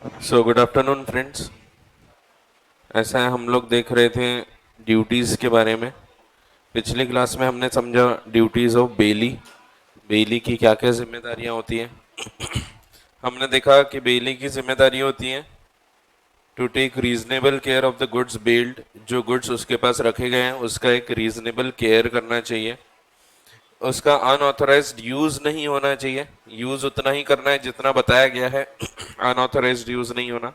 So good afternoon friends. ऐसा है, हम लोग देख रहे थे ड्यूटीज़ के बारे में। पिछली क्लास में हमने समझा ड्यूटीज़ ऑफ बेली, बेली की क्या क्या जिम्मेदारियां होती हैं। हमने देखा कि बेली की जिम्मेदारी होती हैं to take reasonable care of the goods bailed. जो गुड्स उसके पास रखे गए हैं उसका एक रीजनेबल केयर करना चाहिए। उसका अनऑथराइज्ड यूज़ नहीं होना चाहिए, यूज़ उतना ही करना है जितना बताया गया है। अनऑथराइज्ड यूज़ नहीं होना।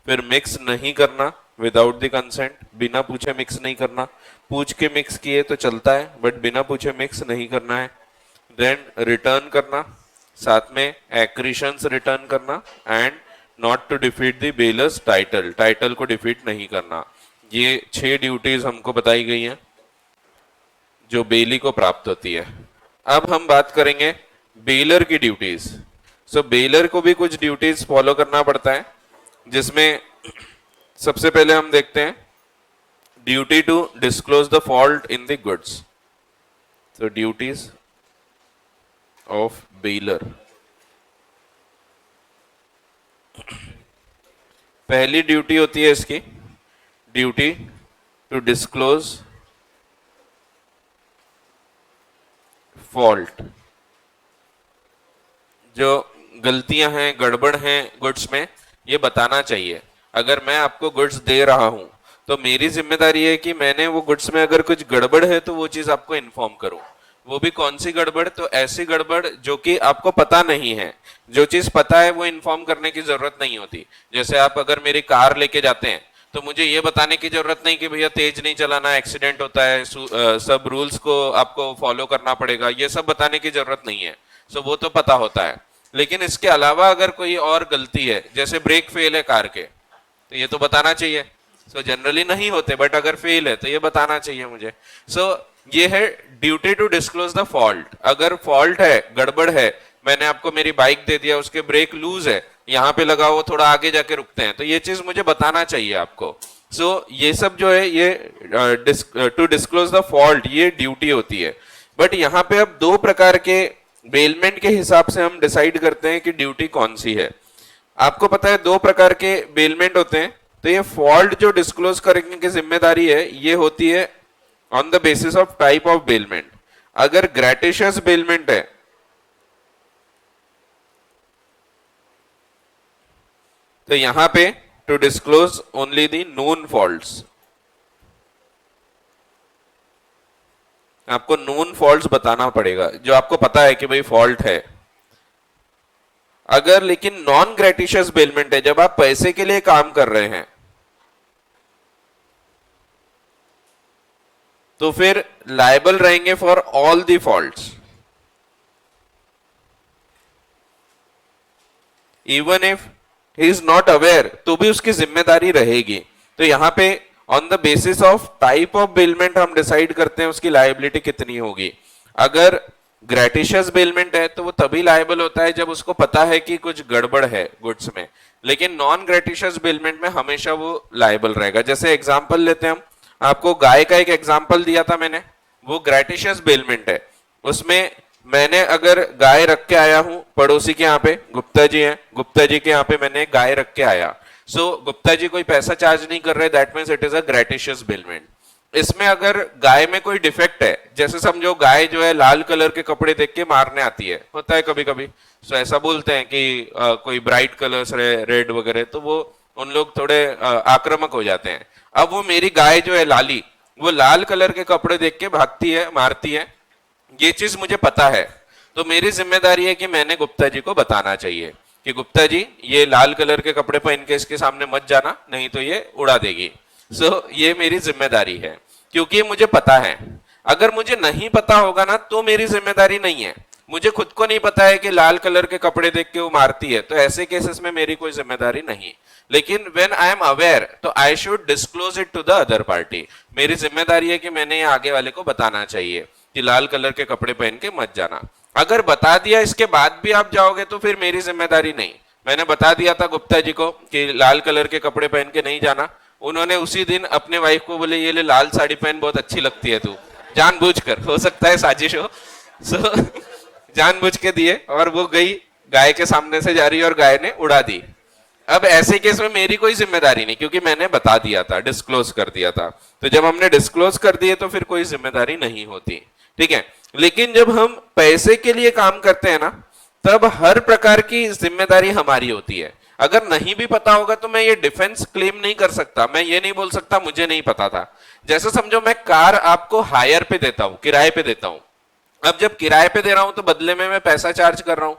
फिर मिक्स नहीं करना विदाउट द कंसेंट, बिना पूछे मिक्स नहीं करना। पूछ के मिक्स किए तो चलता है बट बिना पूछे मिक्स नहीं करना है। देन रिटर्न करना, साथ में एक्रीशंस रिटर्न करना and not to defeat the bailor's title, title को डिफीट नहीं करना। ये 6 ड्यूटीज हमको बताई गई हैं जो बेली को प्राप्त होती है। अब हम बात करेंगे बेलर की ड्यूटीज। सो बेलर को भी कुछ ड्यूटीज फॉलो करना पड़ता है, जिसमें सबसे पहले हम देखते हैं duty to disclose the fault in the goods. तो ड्यूटीज ऑफ बेलर, पहली ड्यूटी होती है इसकी ड्यूटी टू डिस्क्लोज फॉल्ट। जो गलतियां हैं, गड़बड़ हैं गुड्स में, ये बताना चाहिए। अगर मैं आपको गुड्स दे रहा हूं तो मेरी जिम्मेदारी है कि मैंने वो गुड्स में अगर कुछ गड़बड़ है तो वो चीज आपको इन्फॉर्म करूं। वो भी कौन सी गड़बड़? तो ऐसी गड़बड़ जो कि आपको पता नहीं है। जो चीज पता है वो इन्फॉर्म करने की जरूरत नहीं होती। जैसे आप अगर मेरी कार लेके जाते हैं तो मुझे ये बताने की जरूरत नहीं कि भैया तेज नहीं चलाना, एक्सीडेंट होता है, सब रूल्स को आपको फॉलो करना पड़ेगा, ये सब बताने की जरूरत नहीं है। सो वो तो पता होता है। लेकिन इसके अलावा अगर कोई और गलती है, जैसे ब्रेक फेल है कार के, तो ये तो बताना चाहिए। सो जनरली नहीं होते बट अगर फेल है तो ये बताना चाहिए मुझे। सो ये है duty to disclose the fault. अगर फॉल्ट है, गड़बड़ है, मैंने आपको मेरी बाइक दे दिया, उसके ब्रेक लूज है, यहाँ पे लगा वो थोड़ा आगे जाके रुकते हैं, तो ये चीज मुझे बताना चाहिए आपको। सो ये सब जो है ये टू डिस्क्लोज द फॉल्ट, ये ड्यूटी होती है। बट यहाँ पे अब दो प्रकार के बेलमेंट के हिसाब से हम डिसाइड करते हैं कि ड्यूटी कौन सी है। आपको पता है दो प्रकार के बेलमेंट होते हैं। तो ये फॉल्ट जो डिस्क्लोज करने की जिम्मेदारी है ये होती है on the basis of type of bailment. अगर ग्रेटिशियस बेलमेंट है तो यहां पे to disclose only the known faults, आपको नोन फॉल्ट्स बताना पड़ेगा जो आपको पता है कि भाई फॉल्ट है। अगर लेकिन नॉन ग्रेटिशियस बेलमेंट है, जब आप पैसे के लिए काम कर रहे हैं, तो फिर लायबल रहेंगे for all the faults even if he is not aware, तो भी उसकी जिम्मेदारी रहेगी। तो यहां पे on the basis of type of bailment हम डिसाइड करते हैं उसकी लायबिलिटी कितनी होगी। अगर ग्रेटिशियस बेलमेंट है तो वो तभी लायबल होता है जब उसको पता है कि कुछ गड़बड़ है गुड्स में। लेकिन नॉन ग्रेटिशियस बेलमेंट में हमेशा वो लायबल रहेगा। जैसे एग्जांपल लेते हैं हम, आपको गाय का एक एग्जांपल दिया था मैंने, वो ग्रेटिशियस बेलमेंट है। उसमें मैंने अगर गाय रख के आया हूं पड़ोसी के यहाँ पे, गुप्ता जी हैं, गुप्ता जी के यहाँ पे मैंने गाय रख के आया, सो गुप्ता जी कोई पैसा चार्ज नहीं कर रहे, that means it is a gratuitous bailment. इसमें अगर गाय में कोई डिफेक्ट है, जैसे समझो गाय जो है लाल कलर के कपड़े देख के मारने आती है, होता है कभी कभी, सो ऐसा बोलते हैं कि कोई ब्राइट कलर्स रेड वगैरह, तो वो उन लोग थोड़े आक्रामक हो जाते हैं। अब वो मेरी गाय जो है लाली, वो लाल कलर के कपड़े देख के भागती है, मारती है, ये चीज मुझे पता है। तो मेरी जिम्मेदारी है कि मैंने गुप्ता जी को बताना चाहिए कि गुप्ता जी ये लाल कलर के कपड़े पहन के इसके सामने मत जाना, नहीं तो ये उड़ा देगी। सो ये मेरी जिम्मेदारी है क्योंकि मुझे पता है। अगर मुझे नहीं पता होगा ना तो मेरी जिम्मेदारी नहीं है। मुझे खुद को नहीं पता है कि लाल कलर के कपड़े देख के वो मारती है, तो ऐसे केसेस में मेरी कोई जिम्मेदारी नहीं। लेकिन व्हेन आई एम अवेयर तो I should disclose it to the other party. मेरी जिम्मेदारी है कि मैंने ये आगे वाले को बताना चाहिए कि लाल कलर के कपड़े पहन के मत जाना। अगर बता दिया इसके बाद भी आप जाओगे तो फिर मेरी जिम्मेदारी नहीं। मैंने बता दिया था गुप्ता जी को कि लाल कलर के कपड़े पहन के नहीं जाना, उन्होंने उसी दिन अपने वाइफ को बोले ये ले लाल साड़ी पहन, बहुत अच्छी लगती है तू, जानबूझकर, हो सकता है साजिश हो, सो जानबूझ के दिए और वो गई, गाय के सामने से जा रही और गाय ने उड़ा दी। अब ऐसे केस में मेरी कोई जिम्मेदारी नहीं, क्योंकि मैंने बता दिया था, डिस्क्लोज कर दिया था। तो जब हमने डिस्क्लोज कर दिए तो फिर कोई जिम्मेदारी नहीं होती, ठीक है। लेकिन जब हम पैसे के लिए काम करते हैं ना, तब हर प्रकार की जिम्मेदारी हमारी होती है। अगर नहीं भी पता होगा तो मैं ये डिफेंस क्लेम नहीं कर सकता, मैं ये नहीं बोल सकता मुझे नहीं पता था। जैसे समझो मैं कार आपको हायर पे देता हूं, किराए पे देता हूं। अब जब किराए पे दे रहा हूं तो बदले में मैं पैसा चार्ज कर रहा हूं।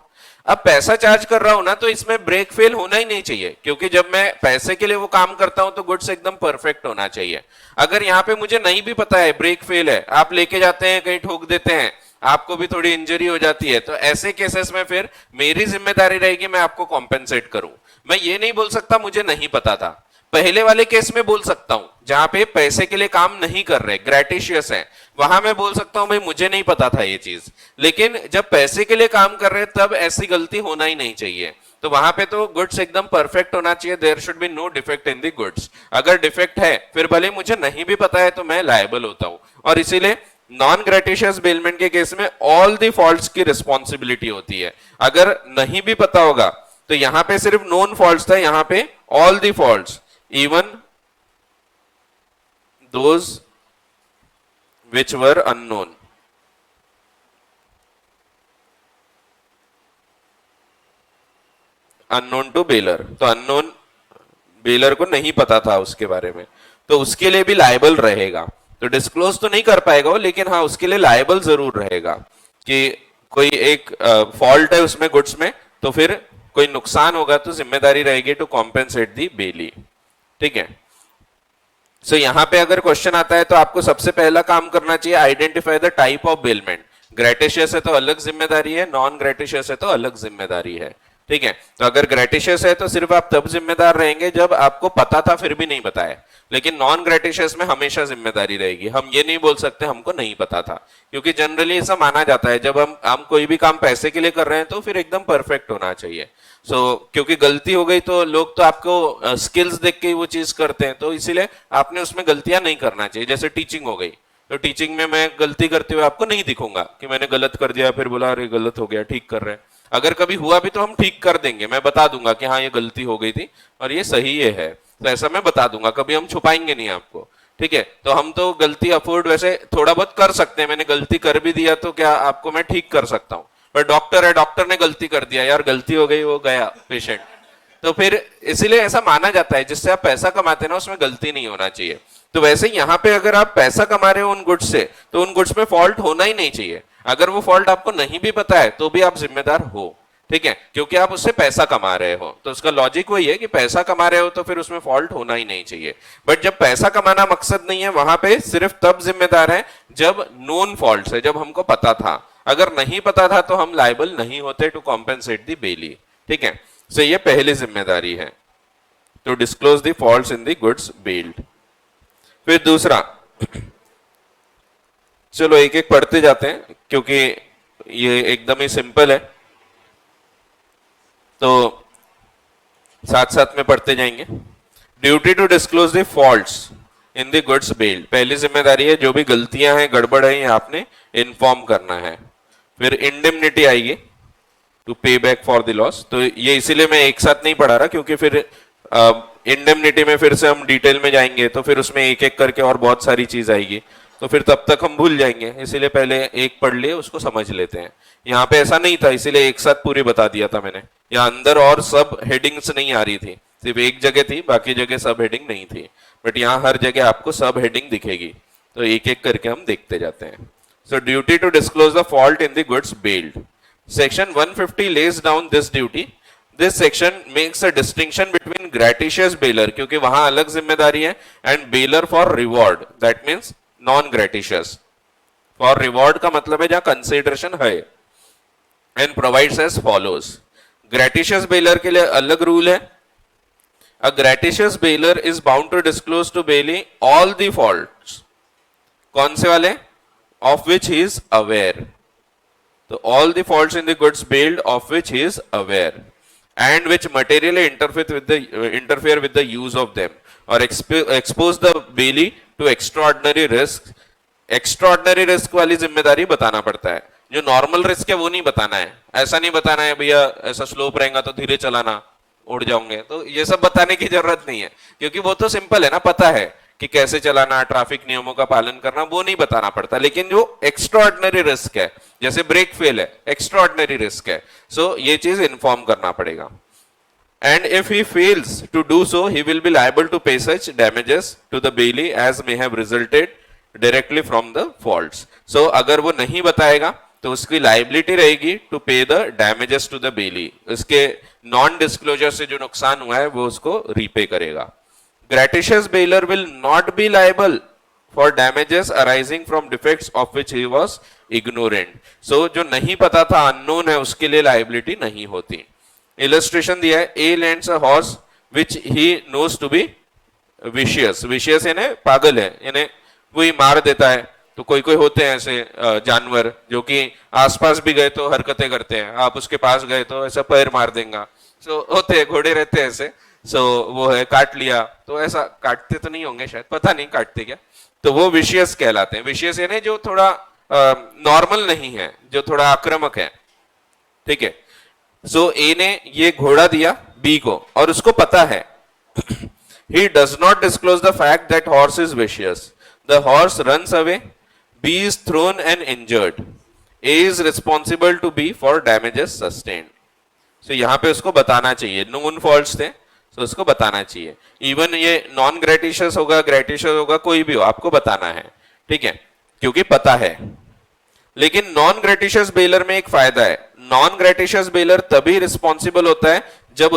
अब पैसा चार्ज कर रहा हूं ना, तो इसमें ब्रेक फेल होना ही नहीं चाहिए, क्योंकि जब मैं पैसे के लिए वो काम करता हूं तो गुड्स एकदम परफेक्ट होना चाहिए। अगर यहाँ पे मुझे नहीं भी पता है ब्रेक फेल है, आप लेके जाते हैं कहीं ठोक देते हैं, आपको भी थोड़ी इंजरी हो जाती है, तो ऐसे केसेस में फिर मेरी जिम्मेदारी रहेगी मैं आपको कॉम्पेंसेट करूं। मैं ये नहीं बोल सकता मुझे नहीं पता था। पहले वाले केस में बोल सकता हूं जहां पे पैसे के लिए काम नहीं कर रहे, ग्रेटिशियस है, वहां मैं बोल सकता हूं भाई मुझे नहीं पता था ये चीज। लेकिन जब पैसे के लिए काम कर रहे तब ऐसी गलती होना ही नहीं चाहिए। तो वहां पे तो गुड्स एकदम परफेक्ट होना चाहिए, there should be no defect in the goods. अगर डिफेक्ट है फिर भले मुझे नहीं भी पता है तो मैं लायबल होता हूं। और इसीलिए नॉन ग्रेटिशियस बेलमेंट के केस में ऑल द फॉल्ट्स की रिस्पॉन्सिबिलिटी होती है। अगर नहीं भी पता होगा तो यहां पे सिर्फ नोन फॉल्ट्स था, यहां पे all the faults, even those which were unknown, unknown to baler. तो अननोन बेलर को नहीं पता था उसके बारे में, तो उसके लिए भी लायबल रहेगा। तो डिस्क्लोज तो नहीं कर पाएगा वो, लेकिन हाँ उसके लिए लायबल जरूर रहेगा कि कोई एक फॉल्ट है उसमें गुड्स में, तो फिर कोई नुकसान होगा तो जिम्मेदारी रहेगी टू कॉम्पेंसेट दी बेली, ठीक है। सो यहां पे अगर क्वेश्चन आता है तो आपको सबसे पहला काम करना चाहिए identify the type of bailment. Gratuitous है तो अलग जिम्मेदारी है, नॉन ग्रेटिशियस है तो अलग जिम्मेदारी है, ठीक है। तो अगर ग्रेटिशियस है तो सिर्फ आप तब जिम्मेदार रहेंगे जब आपको पता था फिर भी नहीं बताया, लेकिन नॉन ग्रेटिशियस में हमेशा जिम्मेदारी रहेगी। हम ये नहीं बोल सकते हमको नहीं पता था, क्योंकि जनरली ऐसा माना जाता है जब हम कोई भी काम पैसे के लिए कर रहे हैं तो फिर एकदम परफेक्ट होना चाहिए। क्योंकि गलती हो गई तो लोग तो आपको स्किल्स देख के ही वो चीज करते हैं, तो इसीलिए आपने उसमें गलतियां नहीं करना चाहिए। जैसे टीचिंग हो गई, तो टीचिंग में मैं गलती करते हुए आपको नहीं दिखूंगा कि मैंने गलत कर दिया फिर बोला अरे गलत हो गया, ठीक कर रहे हैं। अगर कभी हुआ भी तो हम ठीक कर देंगे, मैं बता दूंगा कि हाँ ये गलती हो गई थी और ये सही ये है, तो ऐसा मैं बता दूंगा, कभी हम छुपाएंगे नहीं आपको, ठीक है। तो हम तो गलती अफोर्ड वैसे थोड़ा बहुत कर सकते हैं, मैंने गलती कर भी दिया तो क्या आपको मैं ठीक कर सकता हूँ। पर डॉक्टर है, डॉक्टर ने गलती कर दिया, यार गलती हो गई, वो गया पेशेंट, तो फिर इसीलिए ऐसा माना जाता है जिससे आप पैसा कमाते हैं ना उसमें गलती नहीं होना चाहिए। तो वैसे यहाँ पे अगर आप पैसा कमा रहे हो उन गुड्स से, तो उन गुड्स में फॉल्ट होना ही नहीं चाहिए। अगर वो फॉल्ट आपको नहीं भी पता है तो भी आप जिम्मेदार हो, ठीक है, क्योंकि आप उससे पैसा कमा रहे हो। तो उसका लॉजिक वही है कि पैसा कमा रहे हो तो फिर उसमें फॉल्ट होना ही नहीं चाहिए। बट जब पैसा कमाना मकसद नहीं है, वहां पे सिर्फ तब जिम्मेदार है जब नोन फॉल्ट है, जब हमको पता था। अगर नहीं पता था तो हम लायबल नहीं होते टू कॉम्पेंसेट दी बेली, ठीक है। सो ये पहली जिम्मेदारी है, to disclose the faults in the goods bailed. फिर दूसरा, चलो एक एक पढ़ते जाते हैं क्योंकि ये एकदम ही सिंपल है, तो साथ साथ में पढ़ते जाएंगे। Duty to disclose the faults in the goods bailed, पहली जिम्मेदारी है जो भी गलतियां हैं, गड़बड़ है, ये आपने इन्फॉर्म करना है। फिर इंडेमनिटी आएगी, टू पे बैक फॉर द लॉस। तो ये इसीलिए मैं एक साथ नहीं पढ़ा रहा, क्योंकि फिर इंडेमनिटी में फिर से हम डिटेल में जाएंगे तो फिर उसमें एक एक करके और बहुत सारी चीज आएगी, तो फिर तब तक हम भूल जाएंगे। इसीलिए पहले एक पढ़ लिए, उसको समझ लेते हैं। यहाँ पे ऐसा नहीं था, इसीलिए एक साथ पूरी बता दिया था मैंने। यहाँ अंदर और सब हेडिंग्स नहीं आ रही थी, सिर्फ एक जगह थी, बाकी जगह सब हेडिंग नहीं थी। बट यहाँ हर जगह आपको सब हेडिंग दिखेगी, तो एक एक करके हम देखते जाते हैं। So duty to disclose the fault in the goods bailed, section 150 lays down this duty. This section makes a distinction between gratuitous bailer, क्योंकि वहां अलग जिम्मेदारी है, and bailer for reward, that means non gratuitous। for reward का मतलब है जहां consideration है, and provides as follows। gratuitous bailer के लिए अलग रूल है। A gratuitous bailer is bound to disclose to bailee all the faults, कौन से वाले, of which he is aware। तो all the faults in the goods bailed of which he is aware and which materially interfere with the use of them or expose the bailee to extraordinary risk। extraordinary risk वाली जिम्मेदारी बताना पड़ता है, जो normal risk है वो नहीं बताना है। ऐसा नहीं बताना है भैया ऐसा स्लोप रहेगा तो धीरे चलाना, उड़ जाओगे। तो ये सब बताने की जरूरत नहीं है, क्योंकि वो तो सिंपल है ना, पता है कि कैसे चलाना, ट्रैफिक नियमों का पालन करना, वो नहीं बताना पड़ता। लेकिन जो एक्स्ट्रा ऑर्डिनरी रिस्क है, जैसे ब्रेक फेल है, एक्स्ट्रा ऑर्डिनरी रिस्क है, सो ये चीज इन्फॉर्म करना पड़ेगा। And if he fails to do so, he will be liable to pay such damages to the bailey as may have resulted directly from the faults. So अगर वो नहीं बताएगा तो उसकी लाइबिलिटी रहेगी to pay the damages to the bailee, उसके non disclosure से जो नुकसान हुआ है वो उसको रीपे करेगा। Gratuitous bailor will not be liable for damages arising from defects of which he was ignorant. So जो नहीं पता था, अननोन है, उसके लिए लाइबिलिटी नहीं होती। इलस्ट्रेशन दिया है, A lends a horse which he knows to be vicious. Vicious यानी पागल है, यानी वही मार देता है। तो कोई कोई होते हैं ऐसे जानवर जो कि आसपास भी गए तो हरकतें करते हैं, आप उसके पास गए तो ऐसा पैर मार देगा। सो होते हैं, घोड़े रहते हैं ऐसे। सो वो है, काट लिया तो ऐसा, काटते तो नहीं होंगे शायद, पता नहीं काटते क्या, तो वो विशियस कहलाते हैं। विशियस यानी जो थोड़ा नॉर्मल नहीं है, जो थोड़ा आक्रामक है, ठीक है। सो ए ने ये घोड़ा दिया बी को और उसको पता है, he does not disclose the fact that horse is vicious. The horse runs away, B is thrown and injured. A is responsible to B for damages sustained. So यहाँ पे उसको बताना चाहिए, known faults थे, so उसको बताना चाहिए। Even ये non gratuitous होगा, gratuitous होगा, कोई भी हो, आपको बताना है, ठीक है, क्योंकि पता है। लेकिन नॉन ग्रेटिशियस बेलर में एक फायदा है, नॉन ग्रेटिशियस बेलर तभी रिस्पॉन्सिबल होता है जब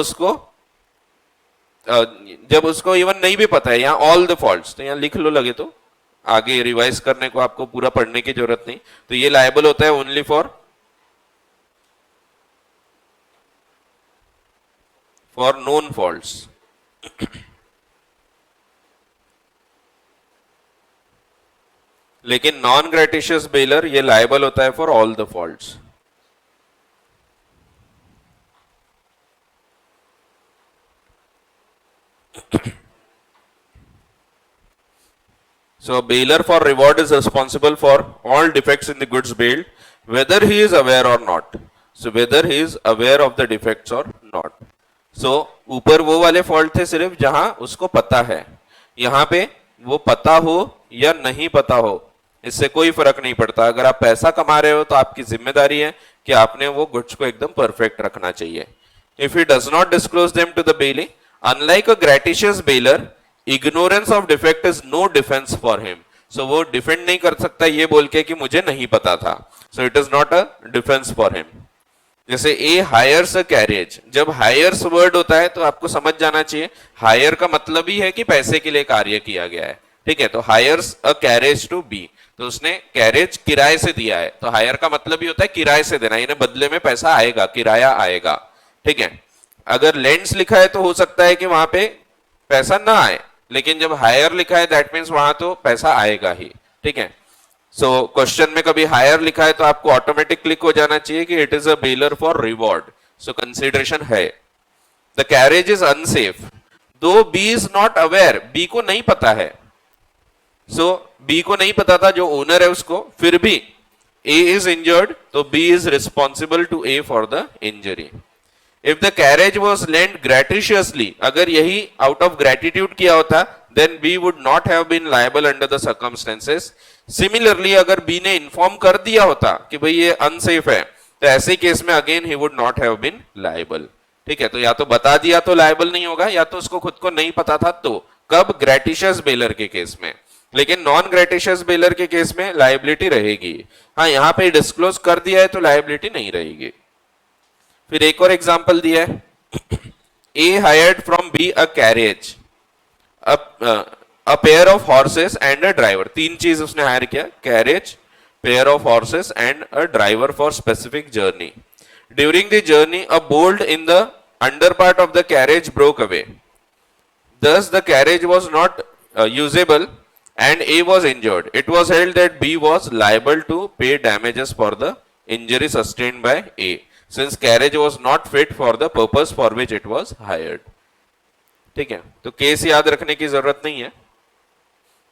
उसको इवन नहीं भी पता है, यहां ऑल द फॉल्ट्स, तो यहां लिख लो, लगे तो आगे रिवाइज करने को आपको पूरा पढ़ने की जरूरत नहीं। तो ये लायबल होता है ओनली फॉर नोन फॉल्ट्स। लेकिन नॉन ग्रेटिशियस बेलर ये लायबल होता है for all the faults. So a bailer for reward is responsible for all defects in the goods bailed, whether he is aware or not. So whether he is aware of the defects or not. So ऊपर वो वाले fault थे सिर्फ जहां उसको पता है, यहां पे वो पता हो या नहीं पता हो, इससे कोई फर्क नहीं पड़ता। अगर आप पैसा कमा रहे हो तो आपकी जिम्मेदारी है कि आपने वो गुड्स को एकदम परफेक्ट रखना चाहिए। If he does not disclose them to the bailey, unlike a gratuitous bailor, ignorance of defect is no defense for him. So वो डिफेंड नहीं कर सकता ये बोल के कि मुझे नहीं पता था। So it is not a defense for him. जैसे A hires a carriage, जब hires वर्ड होता है तो आपको समझ जाना चाहिए, hire का मतलब ही है कि पैसे के लिए कार्य किया गया है, ठीक है। तो hires a carriage to B, तो उसने कैरेज किराए से दिया है, तो हायर का मतलब ही होता है किराए से देना, यानी बदले में पैसा आएगा, किराया आएगा, ठीक है। अगर लेंड्स लिखा है तो हो सकता है कि वहां पे पैसा ना आए, लेकिन जब हायर लिखा है दैट मीन्स वहां तो पैसा आएगा ही, ठीक है। सो क्वेश्चन में कभी हायर लिखा है तो आपको ऑटोमेटिक क्लिक हो जाना चाहिए कि it is a bailor for reward, so consideration है। The carriage is unsafe though B is not aware, B को नहीं पता है। सो बी को नहीं पता था, जो ओनर है उसको, फिर भी ए इज इंजर्ड तो B is responsible to A for the injury. If the carriage was lent gratuitously, अगर यही आउट ऑफ ग्रेटिट्यूड किया होता then B would not have been liable under the circumstances. Similarly अगर B ने inform कर दिया होता कि भाई ये अनसेफ है, तो ऐसे केस में again he would not have been liable, ठीक है। तो या तो बता दिया तो लायबल नहीं होगा, या तो उसको खुद को नहीं पता था, तो कब ग्रेटिशियस बेलर के केस में। लेकिन नॉन ग्रेटिशियस बेलर के केस में लायबिलिटी रहेगी। हाँ, यहां पे डिस्क्लोज कर दिया है तो लायबिलिटी नहीं रहेगी। फिर एक और एग्जांपल दिया है, A hired from B a carriage, a pair of horses and a driver. तीन चीज उसने हायर किया, carriage, pair of horses and a driver for specific journey. During the journey a bolt in the under part of the carriage broke away, thus the carriage was not usable and A was injured. It was held that B was liable to pay damages for the injury sustained by A, since carriage was not fit for the purpose for which it was hired. ठीक है, तो case याद रखने की जरूरत नहीं है,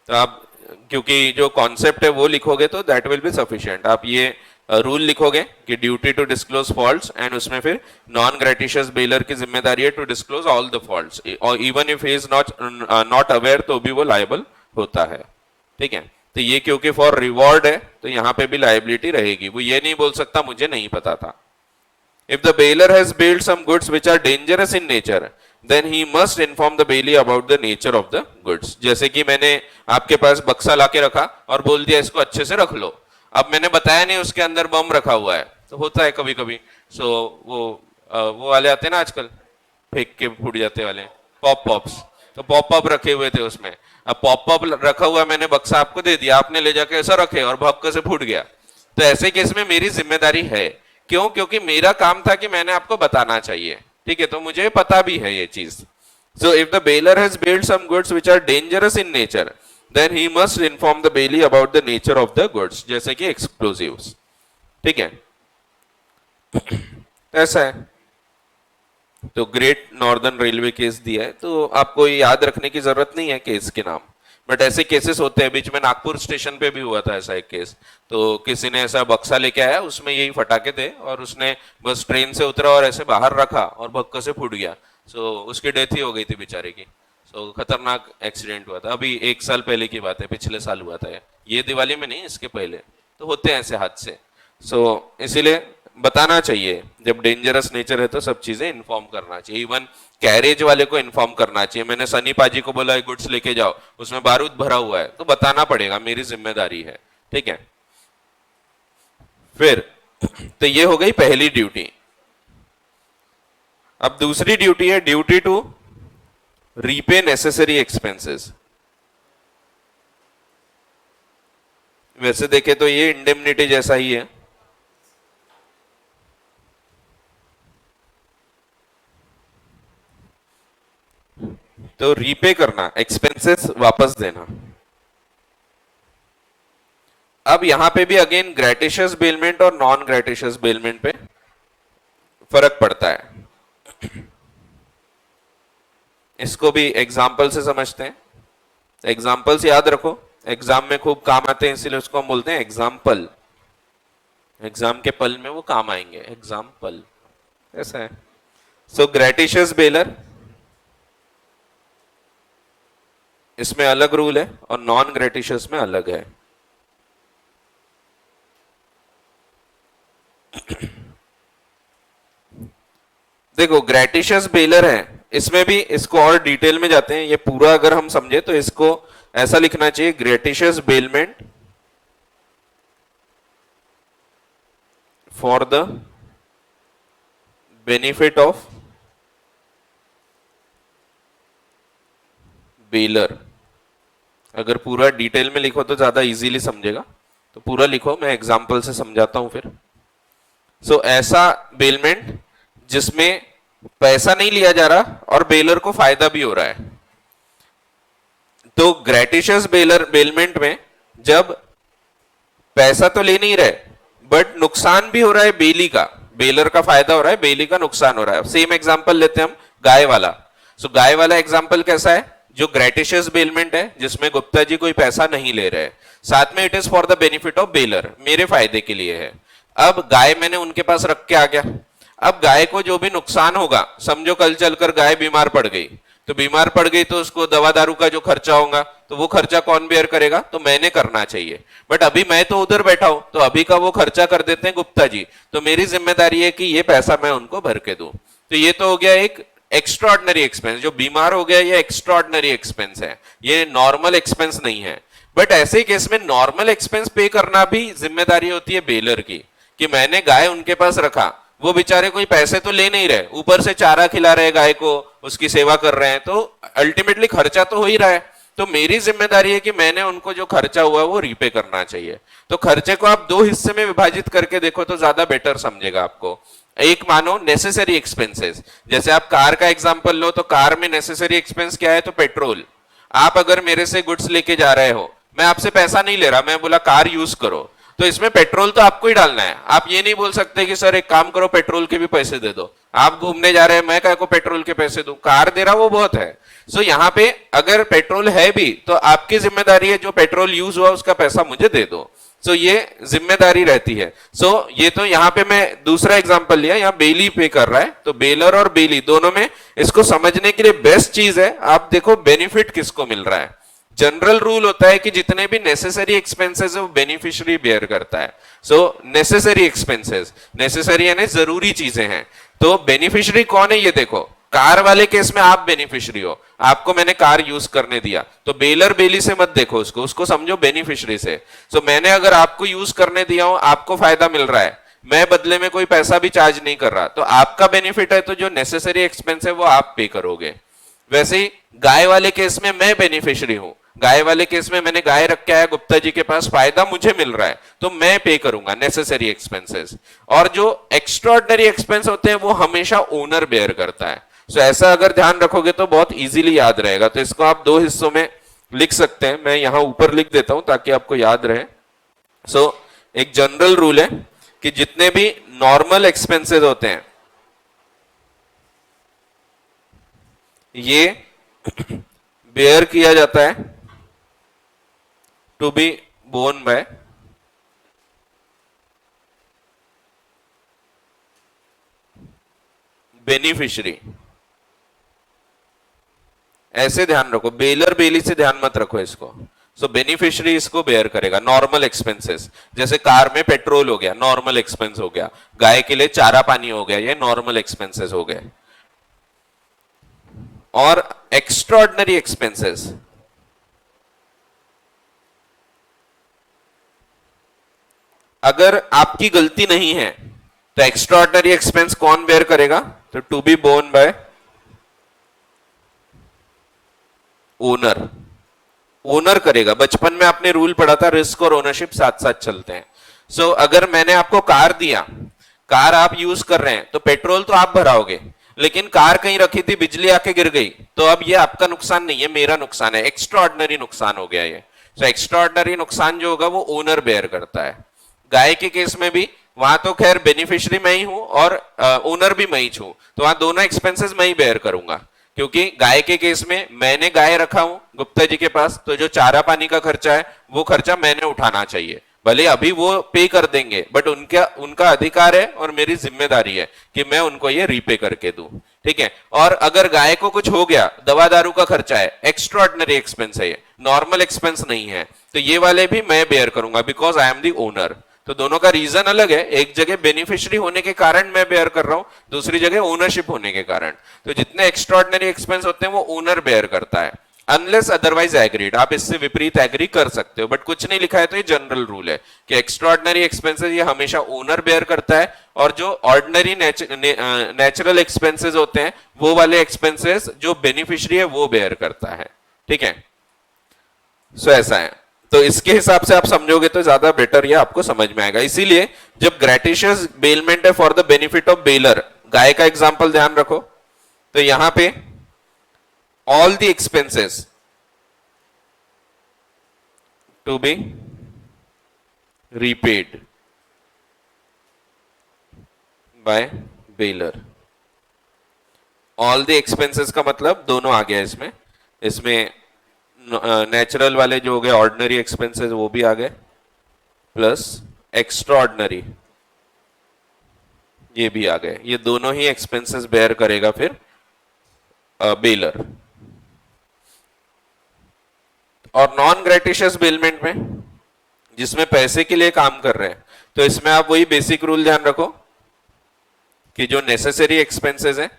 तो आप क्योंकि जो कॉन्सेप्ट है वो लिखोगे तो दैट विल बी सफिशिएंट। आप ये रूल लिखोगे कि duty to disclose faults, and उसमें फिर नॉन ग्रेटिशियस बेलर की जिम्मेदारी है to disclose all the faults, और even if he is not aware तो भी वो लायबल होता है। ठीक है, तो ये क्योंकि फॉर रिवॉर्ड है तो यहां पे भी लायबिलिटी रहेगी, वो ये नहीं बोल सकता मुझे नहीं पता था। If the bailier has bailed some goods which are dangerous in nature, then he must inform the bailee about the nature of the goods. जैसे कि मैंने आपके पास बक्सा लाके रखा और बोल दिया इसको अच्छे से रख लो, अब मैंने बताया नहीं उसके अंदर बम रखा हुआ है, तो होता है कभी कभी। सो वो वाले आते हैं ना आजकल, फेंक के फूट जाते वाले पॉप पॉप्स, तो पॉप पॉप रखे हुए थे उसमें। अब पॉप पॉप रखा हुआ मैंने बक्सा आपको दे दिया, आपने ले जाके ऐसा रखे और भपके से फूट गया, तो ऐसे केस में मेरी जिम्मेदारी है। क्यों? क्योंकि मेरा काम था कि मैंने आपको बताना चाहिए। ठीक है, तो मुझे पता भी है ये चीज। So if the bailor has bailed some goods which are dangerous in nature, then he must inform the bailee about the nature of the goods, जैसे कि एक्सप्लोजिव्स। ठीक है, ऐसा है। तो ग्रेट नॉर्दर्न रेलवे केस दिया है, तो आपको याद रखने की जरूरत नहीं है केस के नाम, बट ऐसे केसेस होते हैं। बीच में नागपुर स्टेशन पे भी हुआ था ऐसा एक केस, तो किसी ने ऐसा बक्सा लेके आया, उसमें यही फटाके थे और उसने बस ट्रेन से उतरा और ऐसे बाहर रखा और भक्का से फूट गया। सो उसकी डेथ ही हो गई थी बेचारे की। सो खतरनाक एक्सीडेंट हुआ था, अभी 1 साल पहले की बात है, पिछले साल हुआ था ये दिवाली में नहीं, इसके पहले। तो होते हैं ऐसे हादसे। सो इसीलिए बताना चाहिए, जब डेंजरस नेचर है तो सब चीजें इन्फॉर्म करना चाहिए। इवन कैरेज वाले को इन्फॉर्म करना चाहिए। मैंने सनी पाजी को बोला गुड्स लेके जाओ, उसमें बारूद भरा हुआ है, तो बताना पड़ेगा, मेरी जिम्मेदारी है। ठीक है, फिर तो ये हो गई पहली ड्यूटी। अब दूसरी ड्यूटी है duty to repay necessary expenses. वैसे देखे तो ये इंडेमनिटी जैसा ही है। तो रीपे करना, एक्सपेंसेस वापस देना। अब यहां पे भी अगेन ग्रेटिशियस बेलमेंट और नॉन ग्रेटिशियस बेलमेंट पे फर्क पड़ता है। इसको भी एग्जाम्पल से समझते हैं। एग्जाम्पल्स याद रखो, एग्जाम में खूब काम आते हैं, इसीलिए उसको हम बोलते हैं एग्जाम्पल। एग्जाम के पल में वो काम आएंगे, एग्जाम्पल ऐसा है। सो ग्रेटिशियस बेलर, इसमें अलग रूल है और नॉन ग्रेटिशियस में अलग है। देखो ग्रेटिशियस बेलर है, इसमें भी इसको और डिटेल में जाते हैं। ये पूरा अगर हम समझे तो इसको ऐसा लिखना चाहिए, gratuitous bailment for the benefit of baler. अगर पूरा डिटेल में लिखो तो ज्यादा इजीली समझेगा, तो पूरा लिखो, मैं एग्जांपल से समझाता हूं फिर। सो ऐसा बेलमेंट जिसमें पैसा नहीं लिया जा रहा और बेलर को फायदा भी हो रहा है। तो ग्रेटिशियस बेलमेंट में जब पैसा तो ले नहीं रहे बट नुकसान भी हो रहा है बेली का, बेलर का फायदा हो रहा है, बेली का नुकसान हो रहा है। सेम एग्जांपल लेते हैं हम, गाय वाला। सो गाय वाला एग्जांपल कैसा है? जो ग्रेटिशियस बेलमेंट है जिसमें गुप्ता जी कोई पैसा नहीं ले रहे, साथ में it is for the benefit of baler, मेरे फायदे के लिए है। अब गाय मैंने उनके पास रख के आ गया, अब गाय को जो भी नुकसान होगा, समझो कल चलकर गाय बीमार पड़ गई, तो बीमार पड़ गई तो उसको दवा दारू का जो खर्चा होगा तो वो खर्चा कौन बेयर करेगा? तो मैंने करना चाहिए। बट अभी मैं तो उधर बैठा हूं, तो अभी का वो खर्चा कर देते हैं गुप्ता जी, तो मेरी जिम्मेदारी है कि ये पैसा मैं उनको भर के दूं। तो ये तो हो गया एक एक्स्ट्राऑर्डिनरी एक्सपेंस। जो बीमार हो गया ये एक्स्ट्राऑर्डिनरी एक्सपेंस है, ये नॉर्मल एक्सपेंस नहीं है। बट ऐसे केस में नॉर्मल एक्सपेंस पे करना भी जिम्मेदारी होती है बेलर की, कि मैंने गाय उनके पास रखा, वो बेचारे कोई पैसे तो ले नहीं रहे, ऊपर से चारा खिला रहे गाय को, उसकी सेवा कर रहे हैं, तो अल्टीमेटली खर्चा तो हो ही रहा है। तो मेरी जिम्मेदारी है कि मैंने उनको जो खर्चा हुआ वो रीपे करना चाहिए। तो खर्चे को आप 2 हिस्से में विभाजित करके देखो तो ज्यादा बेटर समझेगा आपको। एक मानो नेसेसरी एक्सपेंसेस, जैसे आप कार का एग्जांपल लो, तो कार में नेसेसरी एक्सपेंस क्या है? तो पेट्रोल। आप अगर मेरे से गुड्स लेके जा रहे हो, मैं आपसे पैसा नहीं ले रहा, मैं बोला कार यूज करो, तो इसमें पेट्रोल तो आपको ही डालना है। आप ये नहीं बोल सकते कि सर एक काम करो पेट्रोल के भी पैसे दे दो, आप घूमने जा रहे हैं, मैं क्या को पेट्रोल के पैसे दूं, कार दे रहा वो बहुत है। सो यहाँ पे अगर पेट्रोल है भी तो आपकी जिम्मेदारी है जो पेट्रोल यूज हुआ उसका पैसा मुझे दे दो। सो ये जिम्मेदारी रहती है। सो ये तो यहाँ पे मैं दूसरा एग्जांपल लिया, यहाँ बेली पे कर रहा है, तो बेलर और बेली दोनों में इसको समझने के लिए बेस्ट चीज है आप देखो बेनिफिट किसको मिल रहा है। जनरल रूल होता है कि जितने भी नेसेसरी एक्सपेंसेस है वो बेनिफिशियरी बेयर करता है। सो नेसेसरी एक्सपेंसेस, नेसेसरी यानी जरूरी चीजें हैं, तो बेनिफिशियरी कौन है ये देखो। कार वाले केस में आप बेनिफिशियरी हो, आपको मैंने कार यूज करने दिया, तो बेलर बेली से मत देखो उसको, उसको समझो बेनिफिशियरी से। सो मैंने अगर आपको यूज करने दिया हूं, आपको फायदा मिल रहा है, मैं बदले में कोई पैसा भी चार्ज नहीं कर रहा, तो आपका बेनिफिट है, तो जो नेसेसरी एक्सपेंस है वो आप पे करोगे। वैसे ही गाय वाले केस में मैं बेनिफिशियरी हूं, गाय वाले केस में मैंने गाय रख के आया गुप्ता जी के पास, फायदा मुझे मिल रहा है, तो मैं पे करूंगा नेसेसरी एक्सपेंसेस। और जो एक्स्ट्राऑर्डिनरी एक्सपेंस होते हैं वो हमेशा ओनर बेयर करता है। सो ऐसा अगर ध्यान रखोगे तो बहुत इजीली याद रहेगा। तो इसको आप दो हिस्सों में लिख सकते हैं, मैं यहां ऊपर लिख देता हूं ताकि आपको याद रहे। सो एक जनरल रूल है कि जितने भी नॉर्मल एक्सपेंसेस होते हैं ये बेयर किया जाता है to be borne by beneficiary. ऐसे ध्यान रखो, बेलर बेली से ध्यान मत रखो इसको। सो बेनिफिशियरी इसको बेयर करेगा नॉर्मल एक्सपेंसेस, जैसे कार में पेट्रोल हो गया नॉर्मल एक्सपेंस हो गया, गाय के लिए चारा पानी हो गया, ये नॉर्मल एक्सपेंसेस हो गए। और एक्स्ट्राऑर्डिनरी एक्सपेंसेस, अगर आपकी गलती नहीं है तो एक्स्ट्राऑर्डिनरी एक्सपेंस कौन बेयर करेगा, तो to be borne by owner. Owner करेगा। बचपन में आपने रूल पढ़ा था रिस्क और ओनरशिप साथ साथ चलते हैं। सो अगर मैंने आपको कार दिया, कार आप यूज कर रहे हैं, तो पेट्रोल तो आप भराओगे, लेकिन कार कहीं रखी थी बिजली आके गिर गई, तो अब ये आपका नुकसान नहीं है, मेरा नुकसान है, एक्स्ट्राऑर्डिनरी नुकसान हो गया ये। सो एक्स्ट्राऑर्डिनरी नुकसान जो होगा वो ओनर बेयर करता है। गाय के केस में भी वहां तो खैर बेनिफिशियरी मैं ही हूं और ओनर भी मैं ही हूं, तो वहां दोनों एक्सपेंसेस मैं ही बेयर करूंगा, क्योंकि गाय के केस में मैंने गाय रखा हूं गुप्ता जी के पास, तो जो चारा पानी का खर्चा है वो खर्चा मैंने उठाना चाहिए। भले अभी वो पे कर देंगे, बट उनका उनका अधिकार है और मेरी जिम्मेदारी है कि मैं उनको ये रीपे करके दूं। ठीक है। और अगर गाय को कुछ हो गया, दवा दारू का खर्चा है, एक्स्ट्राऑर्डिनरी एक्सपेंस है, ये नॉर्मल एक्सपेंस नहीं है, तो ये वाले भी मैं बेयर करूंगा because I am the owner. तो दोनों का रीजन अलग है, एक जगह बेनिफिशियरी होने के कारण मैं बेयर कर रहा हूं, दूसरी जगह ओनरशिप होने के कारण। तो जितने एक्स्ट्राऑर्डिनरी एक्सपेंस होते हैं वो ओनर बेयर करता है, अनलेस अदरवाइज एग्रीड। आप इससे विपरीत एग्री कर सकते हो, बट कुछ नहीं लिखा है तो ये जनरल रूल है कि एक्स्ट्राऑर्डिनरी एक्सपेंसेस ये हमेशा ओनर बेयर करता है, और जो ऑर्डिनरी नेचुरल एक्सपेंसेस होते हैं वो वाले एक्सपेंसेस जो बेनिफिशियरी है वो बेयर करता है। ठीक है। सो ऐसा है, तो इसके हिसाब से आप समझोगे तो ज्यादा बेटर ये आपको समझ में आएगा। इसीलिए जब ग्रेटिशियस बेलमेंट है for the benefit of bailor, गाय का एग्जांपल ध्यान रखो, तो यहां पे all the expenses to be repaid by baler। all the expenses का मतलब दोनों आ गया इसमें, इसमें नेचुरल वाले जो हो गए ऑर्डिनरी एक्सपेंसेस वो भी आ गए, प्लस एक्स्ट्राऑर्डिनरी ये भी आ गए, ये दोनों ही एक्सपेंसेस बेयर करेगा फिर बेलर। और नॉन ग्रेटिशियस बेलमेंट में जिसमें पैसे के लिए काम कर रहे हैं, तो इसमें आप वही बेसिक रूल ध्यान रखो कि जो नेसेसरी एक्सपेंसेस हैं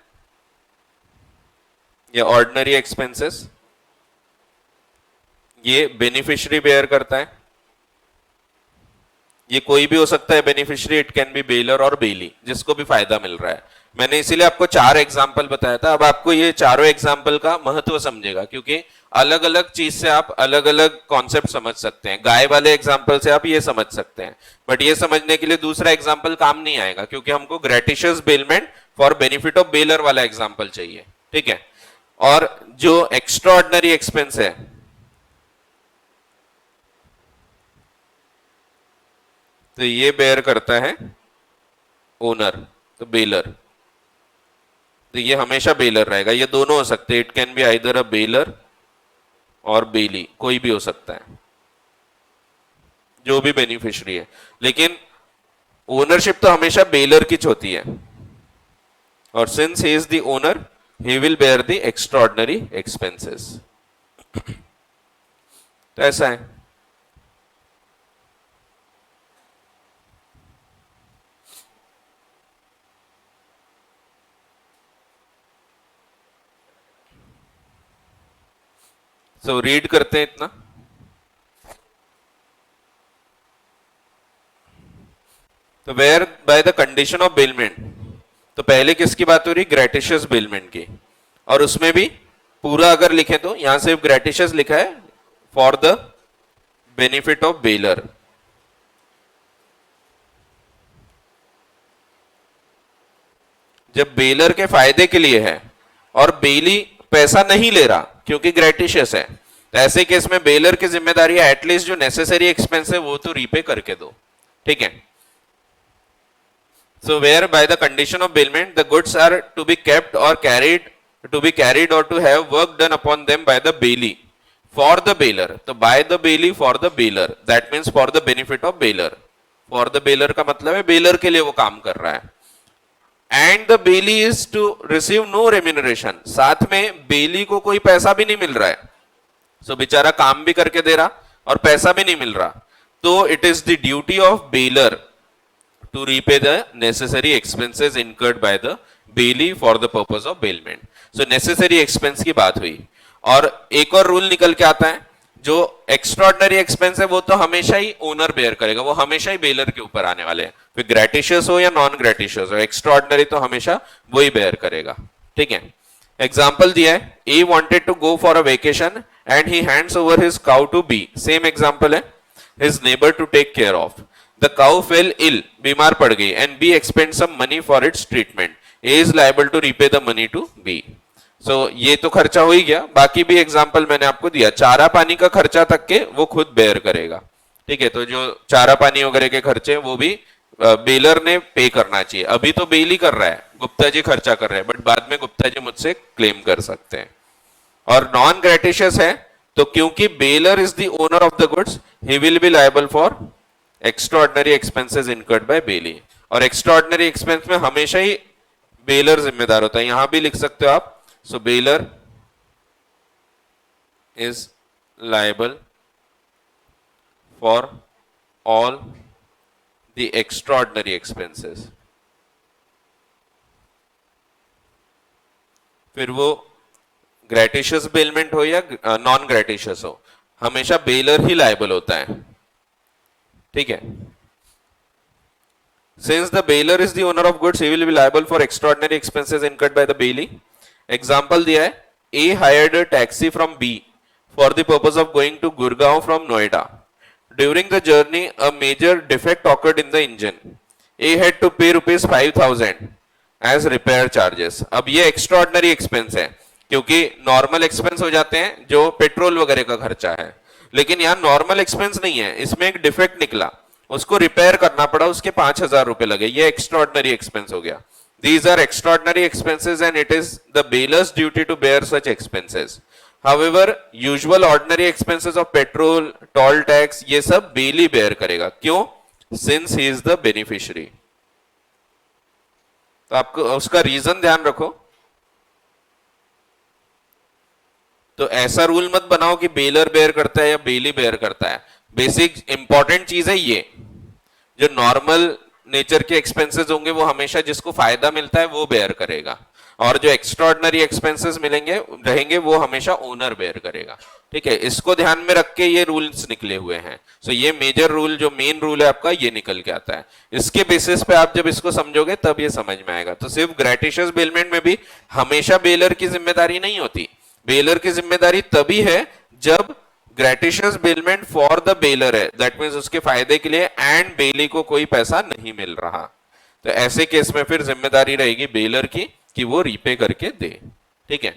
या ऑर्डिनरी एक्सपेंसेस ये बेनिफिशियरी बेयर करता है। ये कोई भी हो सकता है beneficiary, it can be baler और बेली, जिसको भी फायदा मिल रहा है। मैंने इसीलिए आपको 4 एग्जाम्पल बताया था। अब आपको ये चारों एग्जाम्पल का महत्व समझेगा, क्योंकि अलग अलग चीज से आप अलग अलग कॉन्सेप्ट समझ सकते हैं। गाय वाले एग्जाम्पल से आप ये समझ सकते हैं, बट ये समझने के लिए दूसरा एग्जाम्पल काम नहीं आएगा, क्योंकि हमको gratuitous bailment for benefit of baler वाला एग्जाम्पल चाहिए। ठीक है। और जो एक्स्ट्राऑर्डिनरी एक्सपेंस है तो ये बेयर करता है ओनर, तो बेलर, तो ये हमेशा बेलर रहेगा। ये दोनों हो सकते हैं, it can be either a baler और बेली, कोई भी हो सकता है। जो भी बेनिफिशियरी है, लेकिन ओनरशिप तो हमेशा बेलर की होती है, और since he is the owner he will bear the extraordinary expenses. तो ऐसा है। सो रीड करते हैं इतना। तो where by the condition of bailment, तो पहले किसकी बात हो रही, ग्रेटिशियस बेलमेंट की, और उसमें भी पूरा अगर लिखे तो यहां सिर्फ ग्रेटिशियस लिखा है for the benefit of baler. जब बेलर के फायदे के लिए है और बेली पैसा नहीं ले रहा क्योंकि ग्रेटिशियस है, तो ऐसे केस में बेलर की जिम्मेदारी है एटलीस्ट जो नेसेसरी एक्सपेंस है वो तो रीपे करके दो, ठीक है। So where by the condition of bailment the goods are to be kept or carried or to have work done upon them by the bailee for the bailor, तो by the bailee for the bailor, that means for the benefit of bailor, for the bailor का मतलब है baler के लिए वो काम कर रहा है। And the bailee is to receive no remuneration, साथ में बेली को कोई पैसा भी नहीं मिल रहा है, सो बेचारा काम भी करके दे रहा और पैसा भी नहीं मिल रहा, तो it is the duty of baler to repay the necessary expenses incurred by the bailee for the purpose of bailment। so necessary expense की बात हुई, और एक और रूल निकल के आता है, जो एक्स्ट्रॉर्डनरी एक्सपेंस है वो तो हमेशा ही ओनर बेयर करेगा, वो हमेशा ही बेलर के ऊपर आने वाले हैं, फिर ग्रेटिशियस हो या नॉन ग्रेटिशियस हो, एक्स्ट्रॉर्डनरी तो हमेशा वही बेयर करेगा, ठीक है। एग्जाम्पल दिया है, A wanted to go for a vacation and he hands over his cow to B, same example है, his neighbour to take care of. The cow fell ill, बीमार पड़ गई, and B expends some money for its treatment. A is liable to repay the money to B. So ये तो खर्चा हो ही गया, बाकी भी एग्जाम्पल मैंने आपको दिया, चारा पानी का खर्चा तक के वो खुद बेयर करेगा, ठीक है। तो जो चारा पानी वगैरह के खर्चे वो भी बेलर ने पे करना चाहिए, अभी तो बेल ही कर रहा है, गुप्ता जी खर्चा कर रहे हैं, बट बाद में गुप्ता जी मुझसे क्लेम कर सकते हैं। और नॉन ग्रेटिशियस है तो क्योंकि bailor is the owner of the goods he will be liable for extraordinary expenses incurred by bailee, और एक्स्ट्राऑर्डिनरी एक्सपेंस में हमेशा ही बेलर जिम्मेदार होता है, यहां भी लिख सकते हो आप। So bailor is liable for all the extraordinary expenses, फिर वो ग्रेटिशियस बेलमेंट हो या नॉन ग्रेटिशियस हो, हमेशा बेलर ही लायबल होता है, ठीक है। Since the bailor is the owner of goods, he will be liable for extraordinary expenses incurred by the bailee. Example दिया है, A hired a taxi from B for the purpose of going to Gurgaon from Noida. During the journey, a major defect occurred in the engine. A had to pay rupees 5,000 as repair charges. अब ये extraordinary expense है, क्योंकि normal expense हो जाते हैं जो petrol वगैरह का खर्चा है, लेकिन यहाँ नॉर्मल एक्सपेंस नहीं है, इसमें एक डिफेक्ट निकला, उसको रिपेयर करना पड़ा, उसके 5,000 रुपए लगे, ये एक्स्ट्राऑर्डिनरी एक्सपेंस हो गया। These are extraordinary expenses and it is the bailor's duty to bear such expenses. However usual ordinary expenses of petrol, toll tax, ये सब बेली बेयर करेगा, क्यों? Since he is the beneficiary. तो आपको उसका reason ध्यान रखो। तो ऐसा रूल मत बनाओ कि बेलर बेयर करता है या बेली बेयर करता है, बेसिक इंपॉर्टेंट चीज है ये, जो नॉर्मल नेचर के एक्सपेंसेस होंगे वो हमेशा जिसको फायदा मिलता है वो बेयर करेगा, और जो एक्स्ट्राऑर्डिनरी एक्सपेंसेस मिलेंगे रहेंगे वो हमेशा ओनर बेयर करेगा, ठीक है। इसको ध्यान में रख के ये रूल्स निकले हुए हैं। सो ये मेजर रूल, जो मेन रूल है आपका, ये निकल के आता है। इसके बेसिस पे आप जब इसको समझोगे तब ये समझ में आएगा। तो सिर्फ ग्रेटिशियस बेलमेंट में भी हमेशा बेलर की जिम्मेदारी नहीं होती, बेलर की जिम्मेदारी तभी है जब gratuitous bailment for the baler है, दैट मींस उसके फायदे के लिए, एंड बेली को कोई पैसा नहीं मिल रहा, तो ऐसे केस में फिर जिम्मेदारी रहेगी बेलर की कि वो रीपे करके दे, ठीक है।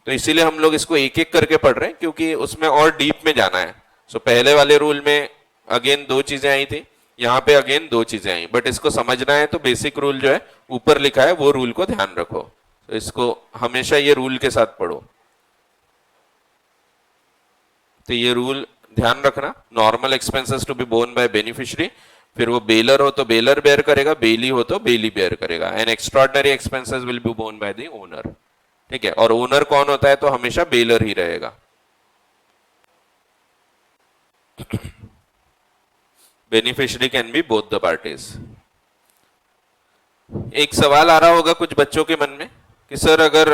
तो इसीलिए हम लोग इसको एक एक करके पढ़ रहे हैं, क्योंकि उसमें और डीप में जाना है। सो पहले वाले रूल में अगेन 2 चीजें आई थी, यहाँ पे अगेन 2 चीजें आई, बट इसको समझना है तो बेसिक रूल जो है ऊपर लिखा है वो रूल को ध्यान रखो, तो इसको हमेशा ये रूल के साथ पढ़ो। तो ये रूल ध्यान रखना, normal expenses to be borne by beneficiary, फिर वो बेलर हो तो बेलर बेयर करेगा, बेली हो तो बेली बेयर करेगा, and extraordinary expenses will be borne by the owner. ठीक है, और ओनर कौन होता है? तो हमेशा बेलर ही रहेगा। Beneficiary can be both the parties. एक सवाल आ रहा होगा कुछ बच्चों के मन में कि सर अगर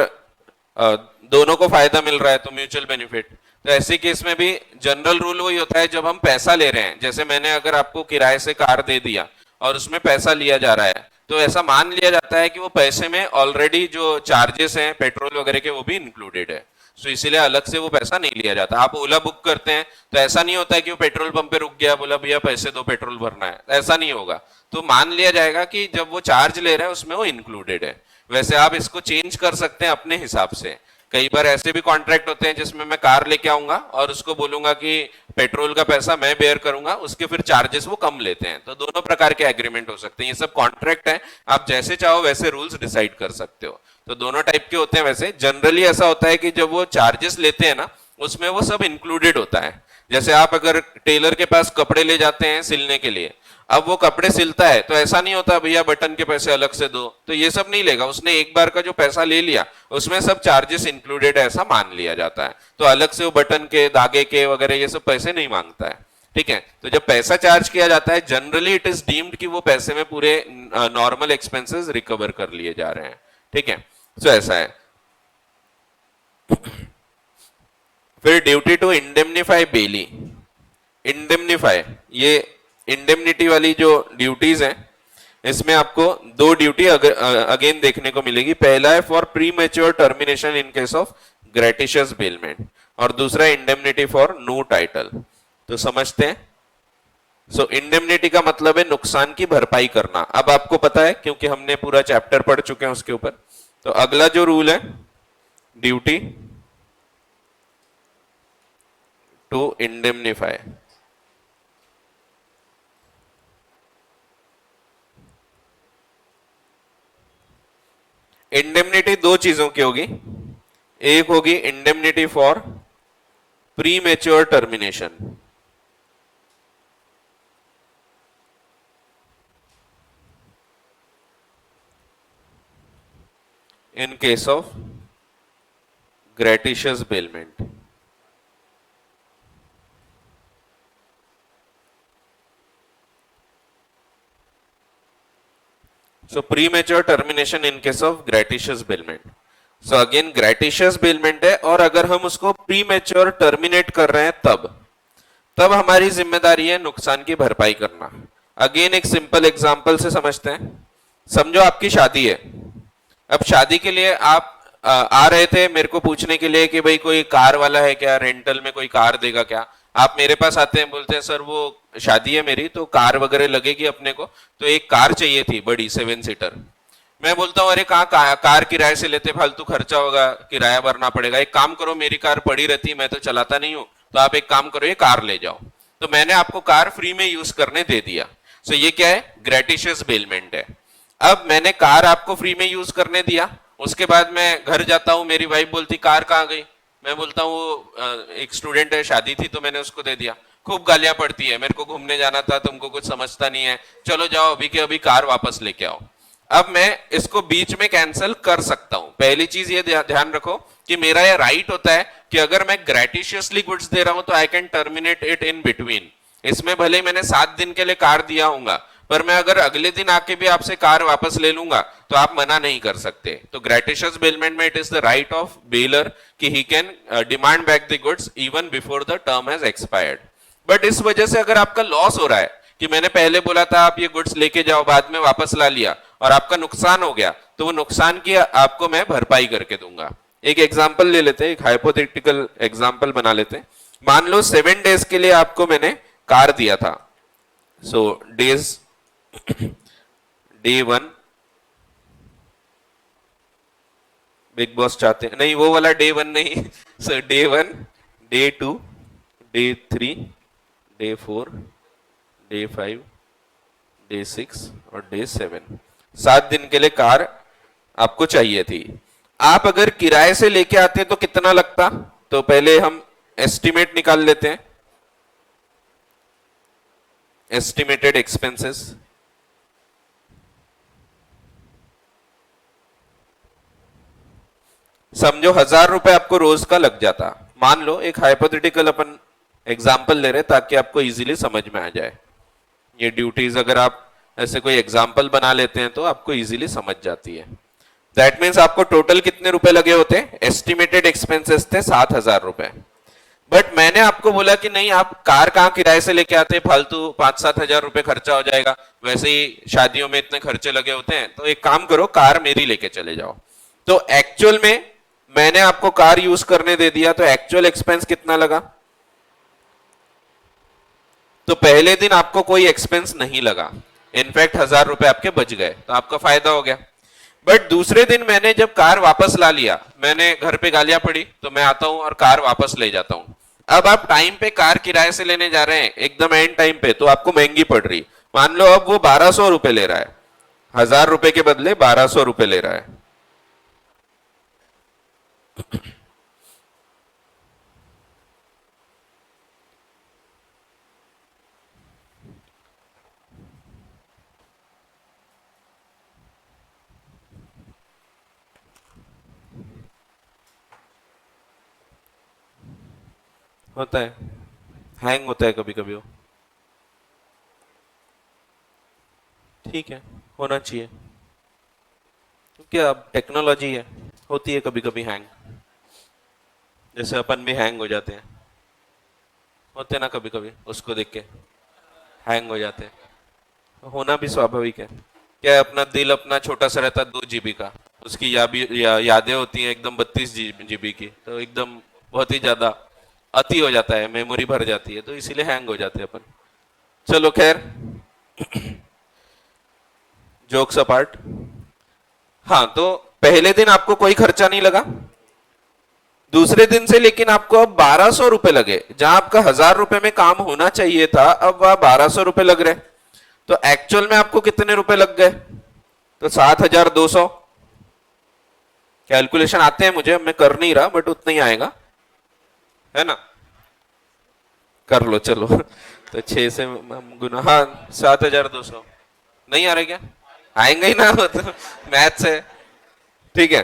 दोनों को फायदा मिल रहा है तो म्यूचुअल बेनिफिट, तो ऐसे केस में भी जनरल रूल वही होता है जब हम पैसा ले रहे हैं, जैसे मैंने अगर आपको किराए से कार दे दिया और उसमें पैसा लिया जा रहा है, तो ऐसा मान लिया जाता है कि वो पैसे में ऑलरेडी जो चार्जेस हैं पेट्रोल वगैरह के वो भी इंक्लूडेड है, तो इसीलिए अलग से वो पैसा नहीं लिया जाता। आप ओला बुक करते हैं तो ऐसा नहीं होता है कि वो पेट्रोल पंप पे रुक गया, बोला भैया पैसे दो पेट्रोल भरना है, ऐसा नहीं होगा। तो मान लिया जाएगा कि जब वो चार्ज ले रहा है उसमें वो इंक्लूडेड है। वैसे आप इसको चेंज कर सकते हैं अपने हिसाब से। कई बार ऐसे भी कॉन्ट्रैक्ट होते हैं जिसमें मैं कार लेके आऊंगा और उसको बोलूंगा कि पेट्रोल का पैसा मैं बेयर करूंगा, उसके फिर चार्जेस वो कम लेते हैं। तो दोनों प्रकार के एग्रीमेंट हो सकते हैं, ये सब कॉन्ट्रैक्ट है, आप जैसे चाहो वैसे रूल्स डिसाइड कर सकते हो। तो दोनों टाइप के होते हैं। वैसे जनरली ऐसा होता है कि जब वो चार्जेस लेते हैं ना उसमें वो सब इंक्लूडेड होता है। जैसे आप अगर टेलर के पास कपड़े ले जाते हैं सिलने के लिए, अब वो कपड़े सिलता है तो ऐसा नहीं होता भैया बटन के पैसे अलग से दो, तो ये सब नहीं लेगा, उसने एक बार का जो पैसा ले लिया उसमें सब चार्जेस इंक्लूडेड है ऐसा मान लिया जाता है। तो अलग से वो बटन के धागे के वगैरह ये सब पैसे नहीं मांगता है। ठीक है, तो जब पैसा चार्ज किया जाता है जनरली इट इज डीम्ड कि वो पैसे में पूरे नॉर्मल एक्सपेंसेस रिकवर कर लिए जा रहे हैं। ठीक है, तो ऐसा है। फिर duty to indemnify bailee. Indemnify, ये इंडेमनिटी वाली जो ड्यूटीज हैं इसमें आपको दो ड्यूटी अगेन देखने को मिलेगी। पहला है for pre mature termination in case of gratuitous bailment और दूसरा इंडेमनिटी फॉर नो टाइटल। तो समझते हैं। सो इंडेमनिटी का मतलब है नुकसान की भरपाई करना। अब आपको पता है क्योंकि हमने पूरा चैप्टर पढ़ चुके हैं उसके ऊपर। तो अगला जो रूल है ड्यूटी टू इंडेमनीफाई। इंडेमनिटी दो चीजों की होगी, एक होगी indemnity for pre mature termination, in case of gratuitous bailment। So premature termination in case of gratuitous bailment। So again gratuitous bailment है और अगर हम उसको premature terminate कर रहे हैं तब हमारी जिम्मेदारी है नुकसान की भरपाई करना। अगेन एक सिंपल एग्जांपल से समझते हैं। समझो आपकी शादी है, अब शादी के लिए आप आ रहे थे मेरे को पूछने के लिए कि भाई कोई कार वाला है क्या, रेंटल में कोई कार देगा क्या। आप मेरे पास आते हैं, बोलते हैं सर वो शादी है मेरी तो कार वगैरह लगेगी अपने को, तो एक कार चाहिए थी बड़ी 7 सीटर। मैं बोलता हूँ अरे कहाँ कार किराए से लेते, फालतू खर्चा होगा, किराया भरना पड़ेगा। एक काम करो मेरी कार पड़ी रहती, मैं तो चलाता नहीं हूँ, तो आप एक काम करो ये कार ले जाओ। तो मैंने आपको कार फ्री में यूज करने दे दिया। सो ये क्या है? ग्रेटिशियस बेलमेंट है। अब मैंने कार आपको फ्री में यूज करने दिया, उसके बाद मैं घर जाता हूँ, मेरी वाइफ बोलती कार कहाँ गई। मैं बोलता हूँ वो एक स्टूडेंट है शादी थी तो मैंने उसको दे दिया। खूब गालियां पड़ती है, मेरे को घूमने जाना था, तुमको कुछ समझता नहीं है, चलो जाओ अभी के अभी कार वापस लेके आओ। अब मैं इसको बीच में कैंसिल कर सकता हूं। पहली चीज ये ध्यान रखो कि मेरा ये राइट होता है कि अगर मैं ग्रेटिशियसली गुड्स दे रहा हूं तो I can terminate it in between. इसमें भले ही मैंने 7 दिन के लिए कार दिया होगा, पर मैं अगर अगले दिन आके भी आपसे कार वापस ले लूंगा तो आप मना नहीं कर सकते। तो ग्रेटिशियस बेलमेंट में it is the right of bailor कि he can demand back the goods even before the term has expired. But इस वजह से अगर आपका लॉस हो रहा है कि मैंने पहले बोला था आप ये गुड्स लेके जाओ, बाद में वापस ला लिया और आपका नुकसान हो गया, तो वो नुकसान की आपको मैं भरपाई करके दूंगा। एक एग्जांपल ले लेते हैं, एक हाइपोथेटिकल एग्जांपल बना लेते हैं। मान लो 7 डेज के लिए आपको मैंने कार दिया था। So days day 1 Bigg Boss चाहते हैं नहीं, वो वाला डे 1 नहीं। So day 1, day 2, day 3, day 4, day 5, day 6 और डे 7। 7 दिन के लिए कार आपको चाहिए थी। आप अगर किराए से लेके आते तो कितना लगता? तो पहले हम एस्टिमेट निकाल लेते हैं। एस्टिमेटेड एक्सपेंसेस, समझो 1,000 रुपए आपको रोज का लग जाता, मान लो एक हाइपोथेटिकल अपन एग्जाम्पल ले रहे ताकि आपको इजीली समझ में आ जाए। ये ड्यूटीज अगर आप ऐसे कोई एग्जाम्पल बना लेते हैं तो आपको इजीली समझ जाती है। दैट मीन्स आपको टोटल कितने रुपए लगे होते, एस्टिमेटेड एक्सपेंसेस थे 7,000 रुपए, बट मैंने आपको बोला कि नहीं आप कार कहां किराए से लेके आते, फालतू 5-7 हजार रुपए खर्चा हो जाएगा, वैसे ही शादियों में इतने खर्चे लगे होते हैं, तो एक काम करो कार मेरी लेके चले जाओ। तो एक्चुअल में मैंने आपको कार यूज करने दे दिया, तो एक्चुअल एक्सपेंस कितना लगा, तो पहले दिन आपको कोई एक्सपेंस नहीं लगा, इनफैक्ट 1,000 रुपए आपके बच गए, तो आपका फायदा हो गया। बट दूसरे दिन मैंने जब कार वापस ला लिया, मैंने घर पे गालियां पड़ी, तो मैं आता हूं और कार वापस ले जाता हूं। अब आप टाइम पे कार किराए से लेने जा रहे हैं, एकदम एंड टाइम पे, तो आपको महंगी पड़ रही, मान लो अब वो 1,200 रुपए ले रहा है, 1,000 रुपए के बदले 1,200 रुपए ले रहा है। होता है, हैंग होता है कभी कभी वो, ठीक है, होना चाहिए, क्योंकि अब टेक्नोलॉजी है, होती है कभी कभी हैंग, जैसे अपन भी हैंग हो जाते हैं, होते ना कभी कभी, उसको देख के हैंग हो जाते हैं, होना भी स्वाभाविक है। क्या है, अपना दिल अपना छोटा सा रहता है 2 GB का, उसकी यादें होती हैं एकदम 32 GB की, तो एकदम बहुत ही ज्यादा अति हो जाता है, मेमोरी भर जाती है, तो इसीलिए हैंग हो जाते हैं अपन। चलो खैर, जोक्स अपार्ट, हाँ, तो पहले दिन आपको कोई खर्चा नहीं लगा, दूसरे दिन से लेकिन आपको अब 1,200 रुपए लगे, जहां आपका 1,000 रुपए में काम होना चाहिए था, अब वह 1,200 रुपए लग रहे, तो एक्चुअल में आपको कितने रुपए लग गए, तो 7,200। कैलकुलेशन आते हैं मुझे, मैं कर नहीं रहा, बट उतना ही आएगा, है ना, कर लो चलो। तो 6 से गुना, हाँ 7,200, नहीं आ रहे क्या, आएंगे ही ना, तो मैथ से, ठीक है।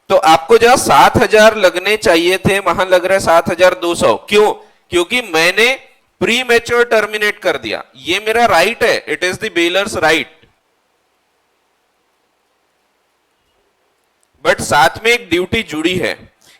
तो आपको जहां 7,000 लगने चाहिए थे, वहां लग रहा है 7,200, क्यों, क्योंकि मैंने प्री मैच्योर टर्मिनेट कर दिया, ये मेरा राइट है, it is the bailor's right, but साथ में एक ड्यूटी जुड़ी है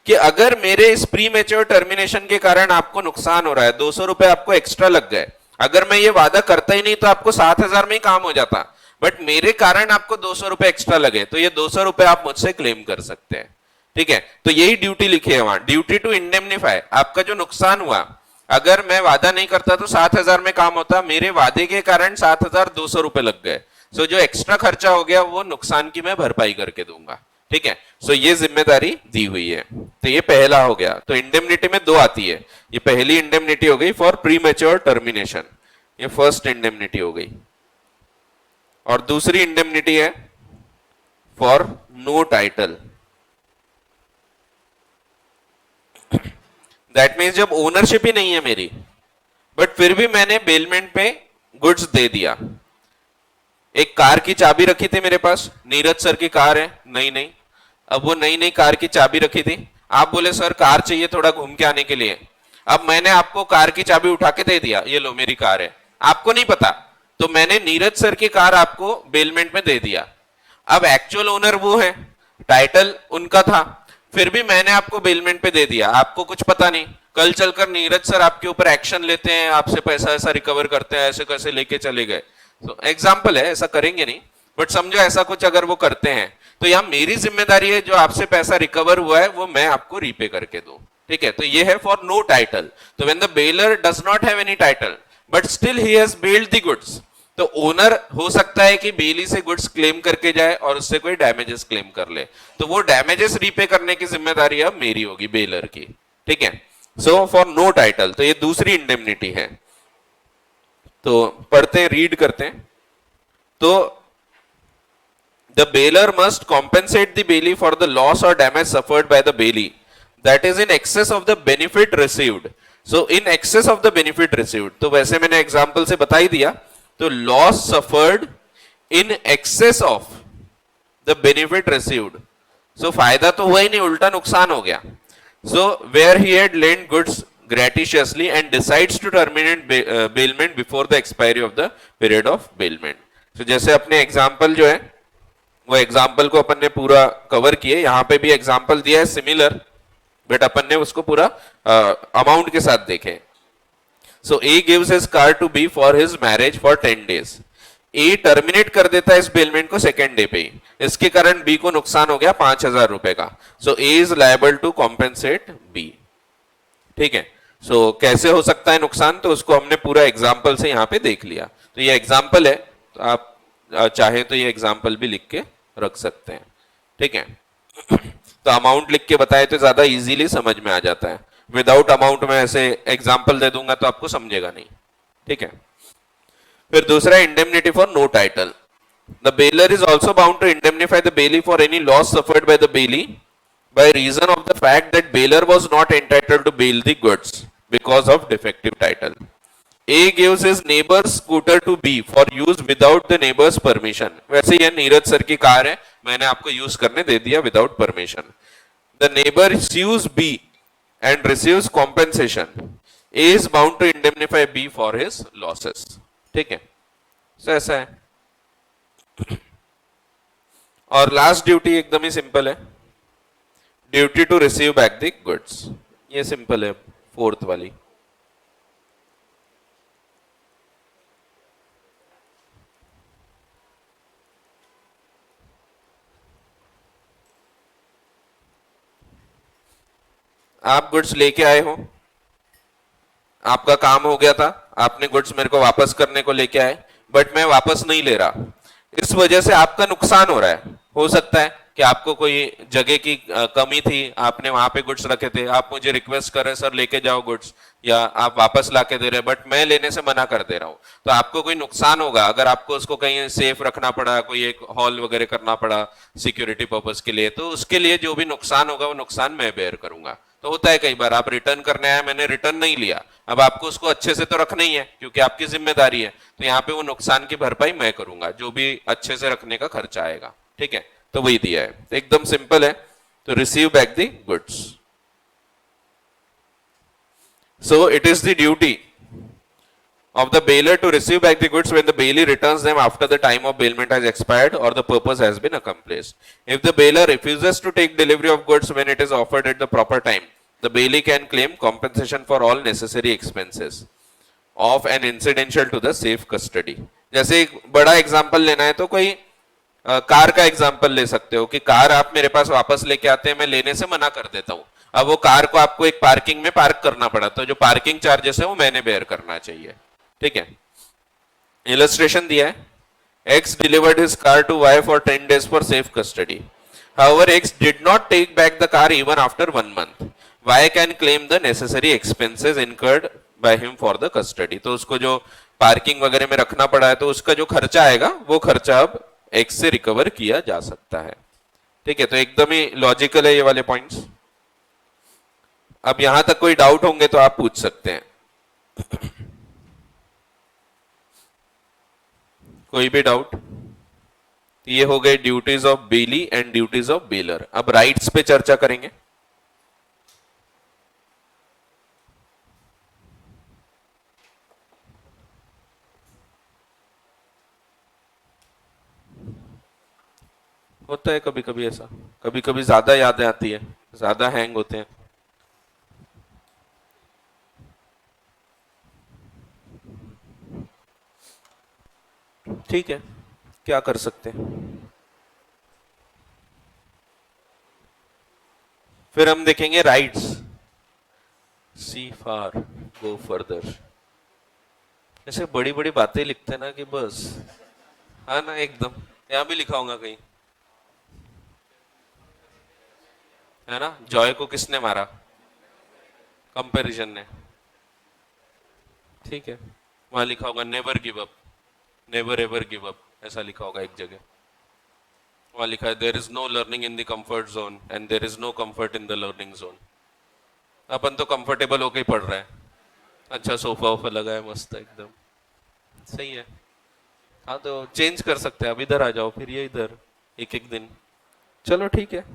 कि अगर मेरे इस प्री मैच्योर टर्मिनेशन के कारण आपको नुकसान हो रहा है, 200 रुपए आपको एक्स्ट्रा लग गए, अगर मैं ये वादा करता ही नहीं तो आपको 7,000 में ही काम हो जाता, बट मेरे कारण आपको 200 रुपए एक्स्ट्रा लगे, तो ये 200 रुपए आप मुझसे क्लेम कर सकते हैं, ठीक है। तो यही ड्यूटी लिखी है वहां, ड्यूटी टू इंडेमनिफाई, आपका जो नुकसान हुआ, अगर मैं वादा नहीं करता तो 7,000 में काम होता, मेरे वादे के कारण 7,200 रुपए लग गए, सो जो एक्स्ट्रा खर्चा हो गया वो नुकसान की मैं भरपाई करके दूंगा, ठीक है। सो ये जिम्मेदारी दी हुई है, तो ये पहला हो गया। तो इंडेमनिटी में 2 आती है, ये पहली इंडेमनिटी हो गई फॉर प्री मैच्योर टर्मिनेशन, ये फर्स्ट इंडेमनिटी हो गई, और दूसरी इंडेमनिटी है for no title. That means जब ओनरशिप ही नहीं है मेरी, बट फिर भी मैंने बेलमेंट पे गुड्स दे दिया। एक कार की चाबी रखी थी मेरे पास, नीरज सर की कार है, नहीं, अब वो नई कार की चाबी रखी थी, आप बोले सर कार चाहिए थोड़ा घूम के आने के लिए, अब मैंने आपको कार की चाबी उठा के दे दिया, ये लो मेरी कार है, आपको नहीं पता, तो मैंने नीरज सर की कार आपको बेलमेंट में दे दिया। अब एक्चुअल ओनर वो है, टाइटल उनका था, फिर भी मैंने आपको बेलमेंट पे दे दिया, आपको कुछ पता नहीं, कल चलकर नीरज सर आपके ऊपर एक्शन लेते हैं, आपसे पैसा ऐसा रिकवर करते हैं, ऐसे कैसे लेके चले गए, तो एग्जाम्पल है, ऐसा करेंगे नहीं, बट समझो ऐसा कुछ अगर वो करते हैं, तो यहां मेरी जिम्मेदारी है जो आपसे पैसा रिकवर हुआ है वो मैं आपको रीपे करके दूं, ठीक है। तो ये है फॉर नो टाइटल। तो when the bailor does not have any title but still he has bailed the goods, तो ओनर हो सकता है कि बेली से गुड्स क्लेम करके जाए और उससे कोई डैमेजेस क्लेम कर ले, तो वो डैमेजेस रीपे करने की जिम्मेदारी अब मेरी होगी बेलर की, ठीक है। सो फॉर नो टाइटल, तो ये दूसरी इंडेमनिटी है। तो पढ़ते हैं, रीड करते हैं। तो the bailor must compensate the bailee for the loss or damage suffered by the bailee that is in excess of the benefit received. So in excess of the benefit received, तो वैसे मैंने example से बता ही दिया तो loss suffered in excess of the benefit received, so फायदा तो हुआ ही नहीं, उल्टा नुकसान हो गया. So where he had lent goods gratuitously and decides to terminate bailment before the expiry of the period of bailment. So जैसे अपने एग्जाम्पल जो है वो एग्जाम्पल को अपन ने पूरा कवर किए, यहां पे भी एग्जाम्पल दिया है सिमिलर, बट अपन ने उसको पूरा अमाउंट के साथ देखे. So A gives his car to B for his marriage for 10 days. A terminate कर देता है इस बेलमेंट को सेकेंड डे पे ही, इसके कारण बी को नुकसान हो गया 5,000 रुपए का. So A is liable to compensate B. ठीक है. सो कैसे हो सकता है नुकसान, तो उसको हमने पूरा एग्जाम्पल से यहाँ पे देख लिया. तो ये एग्जाम्पल है, तो आप चाहे तो ये एग्जाम्पल भी लिख के रख सकते हैं. ठीक है. तो अमाउंट लिख के बताए तो ज्यादा इजीली समझ में आ जाता है. विदाउट अमाउंट में ऐसे एग्जाम्पल दे दूंगा तो आपको समझेगा नहीं. ठीक है. फिर दूसरा indemnity for no title. The bailor is also bound to indemnify the bailee for any loss suffered by the bailee by reason of the fact that bailor was not entitled to bail the goods because of defective title. A gives his neighbor's scooter to B for use without the neighbor's permission. वैसे यह Neeraj sir की car है, मैंने आपको use करने दे दिया without permission. The neighbor sues B and receives compensation. A is bound to indemnify B for his losses. ठीक है. So ऐसा है. और लास्ट ड्यूटी एकदम ही सिंपल है, duty to receive back the goods. ये सिंपल है, फोर्थ वाली. आप गुड्स लेके आए हो, आपका काम हो गया था, आपने गुड्स मेरे को वापस करने को लेके आए, बट मैं वापस नहीं ले रहा, इस वजह से आपका नुकसान हो रहा है. हो सकता है कि आपको कोई जगह की कमी थी, आपने वहां पे गुड्स रखे थे, आप मुझे रिक्वेस्ट कर रहे सर लेके जाओ गुड्स, या आप वापस लाके दे रहे, बट मैं लेने से मना कर दे रहा हूं, तो आपको कोई नुकसान होगा. अगर आपको उसको कहीं सेफ रखना पड़ा, कोई एक हॉल वगैरह करना पड़ा सिक्योरिटी पर्पज के लिए, तो उसके लिए जो भी नुकसान होगा वो नुकसान मैं बेयर करूंगा. तो होता है कई बार आप रिटर्न करने आए, मैंने रिटर्न नहीं लिया, अब आपको उसको अच्छे से तो रखना ही है क्योंकि आपकी जिम्मेदारी है, तो यहाँ पे वो नुकसान की भरपाई मैं करूंगा, जो भी अच्छे से रखने का खर्चा आएगा. ठीक है. तो वही दिया है, तो एकदम सिंपल है. तो receive back the goods. So it is the duty of the bailor to receive back the goods when the bailee returns them after the time of bailment has expired or the purpose has been accomplished. If the bailor refuses to take delivery of goods when it is offered at the proper time, the bailee can claim compensation for all necessary expenses of and incidental to the safe custody. जैसे एक बड़ा example लेना है तो कोई car का example ले सकते हो कि कार आप मेरे पास वापस लेके आते हैं, मैं लेने से मना कर देता हूं, अब वो कार को आपको एक पार्किंग में पार्क करना पड़ा, तो जो पार्किंग चार्जेस है वो मैंने बेयर करना चाहिए. ठीक है. इलस्ट्रेशन दिया है, X delivered his car to Y for 10 days for safe custody. However, X did not take back the car even after 1 month. Y can claim the necessary expenses incurred by him for the custody. तो उसको जो parking वगैरह में रखना पड़ा है, तो उसका जो खर्चा आएगा वो खर्चा अब X से रिकवर किया जा सकता है. ठीक है. तो एकदम ही लॉजिकल है ये वाले पॉइंट्स. अब यहां तक कोई डाउट होंगे तो आप पूछ सकते हैं. कोई भी डाउट? ये हो गए duties of belly and duties of baler. अब राइट्स पे चर्चा करेंगे. होता है कभी कभी ऐसा, कभी कभी ज्यादा यादें आती है, ज्यादा हैंग होते हैं. ठीक है, क्या कर सकते हैं. फिर हम देखेंगे राइट्स. सी फार गो फर्दर. ऐसे बड़ी बड़ी बातें लिखते हैं ना कि बस, हाँ ना, एकदम. यहां भी लिखा होगा कहीं, है ना. जॉय को किसने मारा? कंपैरिजन ने. ठीक है. वहां लिखा होगा never give up, never ever give up, ऐसा लिखा होगा एक जगह. वहां लिखा है there is no learning in the comfort zone and there is no comfort in the learning zone. अपन तो कंफर्टेबल होके ही पढ़ रहे हैं, अच्छा सोफा वोफा लगा है मस्त एकदम, सही है. हाँ तो चेंज कर सकते हैं, अब इधर आ जाओ, फिर ये इधर, एक एक दिन। चलो ठीक है।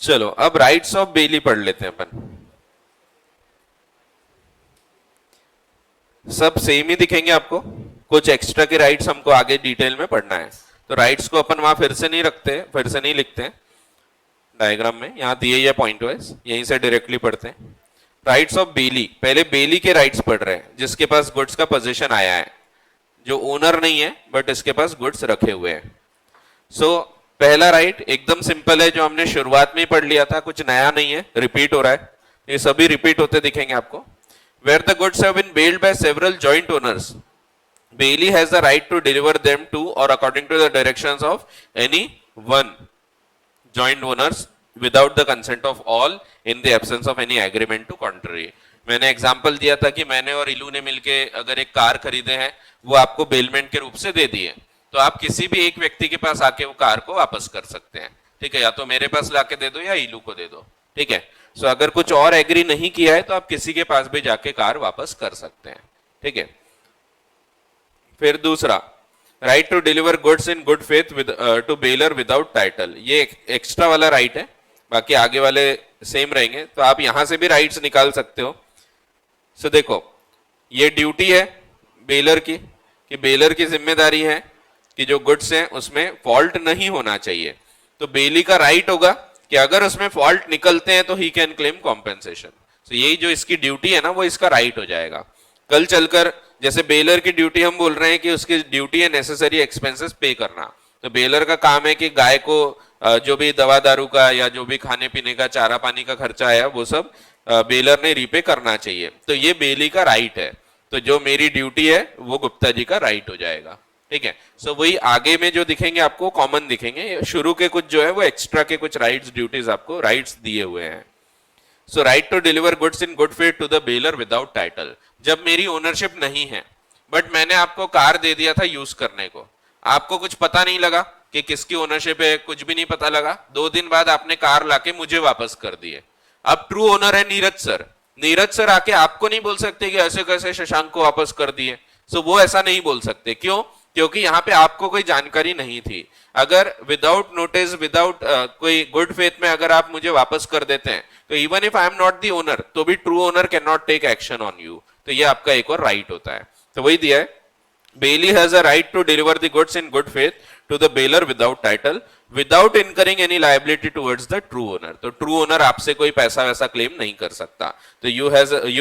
चलो अब राइट्स ऑफ बेली पढ़ लेते हैं अपन। सब सेम ही दिखेंगे आपको, कुछ एक्स्ट्रा के राइट्स हमको आगे डिटेल में पढ़ना है, तो राइट्स को अपन वहां फिर से नहीं रखते, फिर से नहीं लिखते हैं डायग्राम में, यहाँ दिए ये पॉइंट वाइज, यहीं से डायरेक्टली पढ़ते हैं। राइट्स ऑफ बेली, पहले बेली के राइट्स पढ़ रहे हैं, जिसके पास गुड्स का पोजीशन आया है, जो ओनर नहीं है बट इसके पास गुड्स रखे हुए हैं। सो पहला राइट एकदम सिंपल है, जो हमने शुरुआत में ही पढ़ लिया था, कुछ नया नहीं है, रिपीट हो रहा है, ये सभी रिपीट होते दिखेंगे आपको। Where the goods have been bailed by several joint owners, bailey has the right to deliver them to or according to the directions of any one joint owners without the consent of all in the absence of any agreement to contrary। मैंने example दिया था कि मैंने और इलू ने मिलके अगर एक कार खरीदे हैं, वो आपको बेलमेंट के रूप से दे दिए, तो आप किसी भी एक व्यक्ति के पास आके वो कार को वापस कर सकते हैं, ठीक है, या तो मेरे पास लाके दे दो या इलू को दे दो, ठीक है। सो अगर कुछ और एग्री नहीं किया है तो आप किसी के पास भी जाके कार वापस कर सकते हैं, ठीक है। फिर दूसरा, right to deliver goods in good faith with to bailor without title, ये एक्स्ट्रा वाला राइट है, बाकी आगे वाले सेम रहेंगे, तो आप यहां से भी राइट्स निकाल सकते हो। सो देखो, ये ड्यूटी है बेलर की, कि बेलर की जिम्मेदारी है कि जो गुड्स हैं उसमें फॉल्ट नहीं होना चाहिए, तो बेली का राइट होगा कि अगर उसमें फॉल्ट निकलते हैं तो ही कैन क्लेम कॉम्पेंसेशन। तो यही जो इसकी ड्यूटी है ना, वो इसका राइट हो जाएगा। कल चलकर जैसे बेलर की ड्यूटी हम बोल रहे हैं कि उसकी ड्यूटी है नेसेसरी एक्सपेंसेस पे करना, तो बेलर का काम है कि गाय को जो भी दवा दारू का या जो भी खाने पीने का चारा पानी का खर्चा आया वो सब बेलर ने रीपे करना चाहिए, तो ये बेली का राइट है, तो जो मेरी ड्यूटी है वो गुप्ता जी का राइट हो जाएगा, ठीक है। सो वही आगे में जो दिखेंगे आपको कॉमन दिखेंगे, शुरू के कुछ जो है वो एक्स्ट्रा के कुछ राइट्स ड्यूटीज आपको राइट्स दिए हुए हैं। So right to deliver goods in good faith to the bailor without title, जब मेरी ओनरशिप नहीं है बट मैंने आपको कार दे दिया था यूज करने को, आपको कुछ पता नहीं लगा कि किसकी ओनरशिप है, कुछ भी नहीं पता लगा, 2 दिन बाद आपने कार लाके मुझे वापस कर दिए। अब ट्रू ओनर है नीरज सर, नीरज सर आके आपको नहीं बोल सकते कि ऐसे कैसे शशांक को वापस कर दिए, सो वो ऐसा नहीं बोल सकते, क्यों, क्योंकि यहाँ पे आपको कोई जानकारी नहीं थी। अगर विदाउट नोटिस विदाउट कोई गुड फेथ में अगर आप मुझे वापस कर देते हैं, तो even if I am not the owner, तो भी true owner can not take action on you, तो ये आपका एक और राइट होता है। तो वही दिया है, bailee has a right to deliver the goods in good faith to the bailor without title without incurring any liability towards the true owner, तो ट्रू ओनर आपसे कोई पैसा वैसा क्लेम नहीं कर सकता, तो you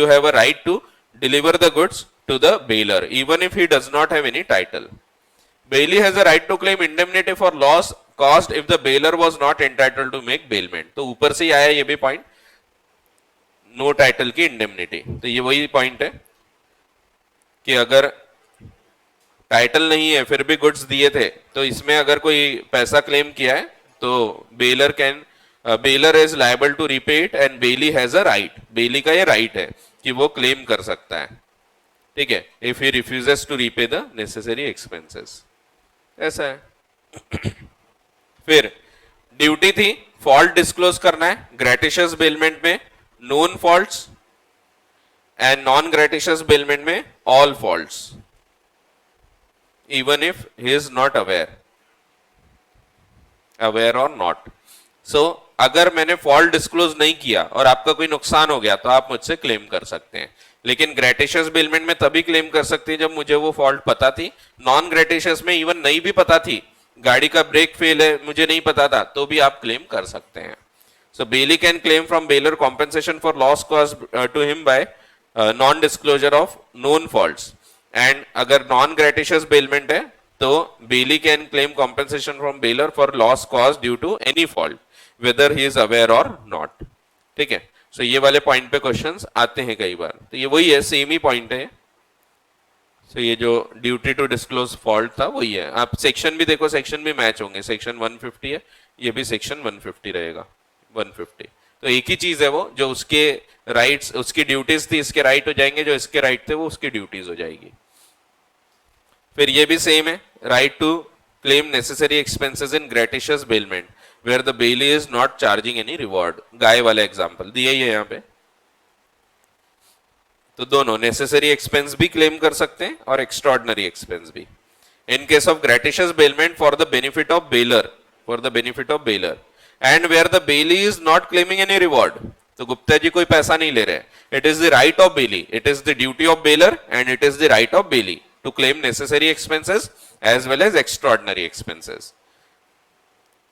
have a right to deliver the goods to the bailor even if he does not have any title. Bailey has a right to claim indemnity for loss caused if the bailor was not entitled to make bailment, तो ऊपर से ही आया ये भी point, no title की indemnity, तो ये वही पॉइंट है कि अगर टाइटल नहीं है फिर भी गुड्स दिए थे, तो इसमें अगर कोई पैसा क्लेम किया है तो bailor is liable to repay it and bailee has a right, bailee का ये राइट है कि वो क्लेम कर सकता है, ठीक है, if he refuses to repay the necessary expenses, ऐसा है। फिर ड्यूटी थी फॉल्ट डिस्क्लोज करना है, ग्रेटिशियस बेलमेंट में known faults and non gratuitous bailment में all faults, even if he is not aware or not. So अगर मैंने फॉल्ट डिस्क्लोज नहीं किया और आपका कोई नुकसान हो गया तो आप मुझसे क्लेम कर सकते हैं, लेकिन ग्रेटिशियस बेलमेंट में तभी क्लेम कर सकते हैं जब मुझे वो फॉल्ट पता थी, नॉन ग्रेटिशियस में इवन नहीं भी पता थी, गाड़ी का ब्रेक फेल है मुझे नहीं पता था, तो भी आप क्लेम कर सकते हैं। So bailee can claim from bailor compensation for loss caused to him by non disclosure of known faults, and अगर नॉन ग्रेटिशियस बेलमेंट है तो bailee can claim compensation from bailor for loss caused due to any fault whether he is aware or not, ठीक है। सो ये वाले point पे questions आते हैं कई बार, तो ये वही है, सेम ही पॉइंट है। सो ये जो ड्यूटी टू डिस्क्लोज फॉल्ट था वही है, आप सेक्शन भी देखो, सेक्शन भी मैच होंगे, सेक्शन 150 है, ये भी सेक्शन 150 रहेगा, 150, तो एक ही चीज है, वो जो उसके राइट्स उसकी ड्यूटीज थी इसके राइट हो जाएंगे, जो इसके राइट थे वो उसकी ड्यूटीज हो जाएगी। फिर ये भी सेम है, right to claim necessary expenses in gratuitous bailment where the bailee is not charging any reward. गाय वाला एग्जांपल दिया ही है यहाँ पे। तो दोनों नेसेसरी एक्सपेंस भी क्लेम कर सकते हैं और एक्स्ट्रॉर्डनरी एक्सपेंस भी। In case of gratuitous bailment for the benefit of bailor, for the benefit of bailor and where the bailee is not claiming any reward, तो गुप्ता जी कोई पैसा नहीं ले रहे, it is the right of bailee, it is the duty of bailor and it is the right of bailee to claim necessary expenses as well as extraordinary expenses.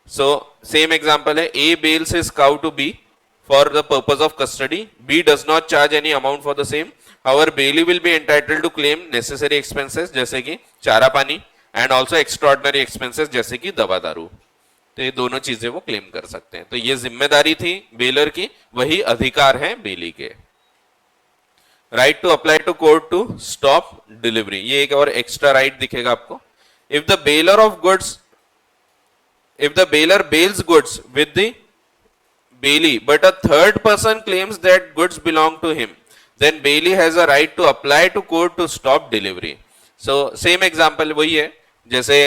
So same example है, A bails his cow to B for the purpose of custody. B does not charge any amount for the same. Our bailey will be entitled to claim necessary expenses जैसे कि चारा पानी and also extraordinary expenses जैसे कि दवा दारू। तो ये दोनों चीजें वो क्लेम कर सकते हैं। तो ये जिम्मेदारी थी बेलर की, वही अधिकार है बेली के। Right to apply to court to stop delivery, ये एक और एक्स्ट्रा राइट दिखेगा आपको। If the bailor of goods, if the bailor bails goods with the bailey but a third person claims that goods belong to him, then bailey has a right to apply to court to stop delivery. So same example वही है, जैसे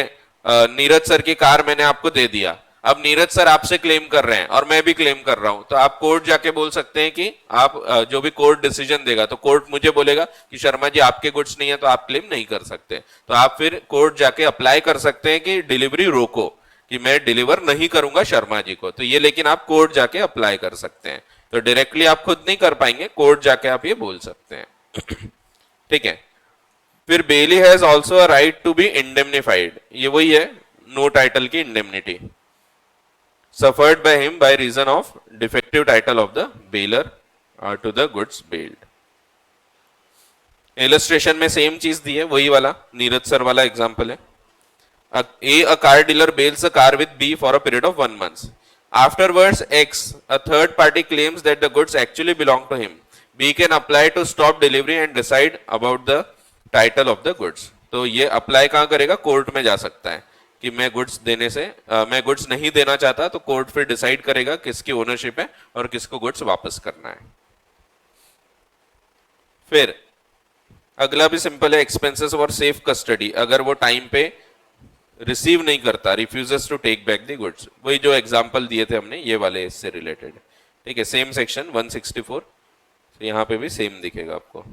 Neeraj sir की car मैंने आपको दे दिया, अब Neeraj sir आपसे claim कर रहे हैं और मैं भी क्लेम कर रहा हूं, तो आप कोर्ट जाके बोल सकते हैं कि आप जो भी कोर्ट डिसीजन देगा तो कोर्ट मुझे बोलेगा कि शर्मा जी आपके गुड्स नहीं है तो आप क्लेम नहीं कर सकते, तो आप फिर कोर्ट जाके अप्लाई कर सकते हैं कि डिलीवरी रोको, कि मैं डिलीवर नहीं करूंगा शर्मा जी को। तो ये लेकिन आप कोर्ट जाके अप्लाई कर सकते हैं, तो डायरेक्टली आप खुद नहीं कर पाएंगे, कोर्ट जाके आप ये बोल सकते हैं। ठीक है। फिर bailee has also a right to be indemnified, ये वही है नो टाइटल की indemnity, suffered by him by reason of defective title of the bailor to the goods bailed. Illustration में सेम चीज दी है, वही वाला नीरज सर वाला एग्जांपल है। A car dealer bails a car with B for a period of 1 month. Afterwards, X, a third party claims that the goods actually belong to him. B can apply to stop delivery and decide about the title of the goods. तो ये apply कहाँ करेगा? Court में जा सकता है कि मैं गुड्स देने से मैं गुड्स नहीं देना चाहता, तो कोर्ट फिर डिसाइड करेगा किसकी ओनरशिप है और किसको गुड्स वापस करना है। फिर अगला भी सिंपल है, एक्सपेंसेस फॉर सेफ कस्टडी, अगर वो टाइम पे रिसीव नहीं करता, refuses to take back the goods, वही जो एग्जांपल दिए थे हमने ये वाले इससे रिलेटेड। ठीक है, सेम सेक्शन 164, तो यहां पे भी सेम दिखेगा आपको,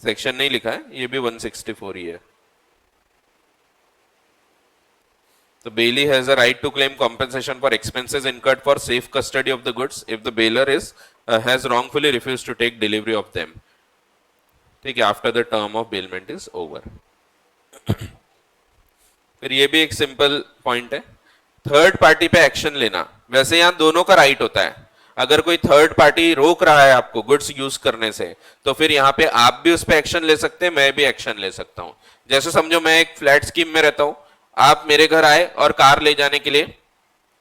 सेक्शन नहीं लिखा है, ये भी 164 ही है। तो bailee has a right to claim compensation for expenses incurred for safe custody of the goods if the bailor is has wrongfully refused to take delivery of them. ठीक है, after the term of bailment is over. फिर ये भी एक simple point है, third party पे action लेना। वैसे यहां दोनों का राइट होता है, अगर कोई थर्ड पार्टी रोक रहा है आपको गुड्स यूज करने से, तो फिर यहाँ पे आप भी उस पर एक्शन ले सकते हैं, मैं भी एक्शन ले सकता हूं। जैसे समझो मैं एक फ्लैट स्कीम में रहता हूं, आप मेरे घर आए और कार ले जाने के लिए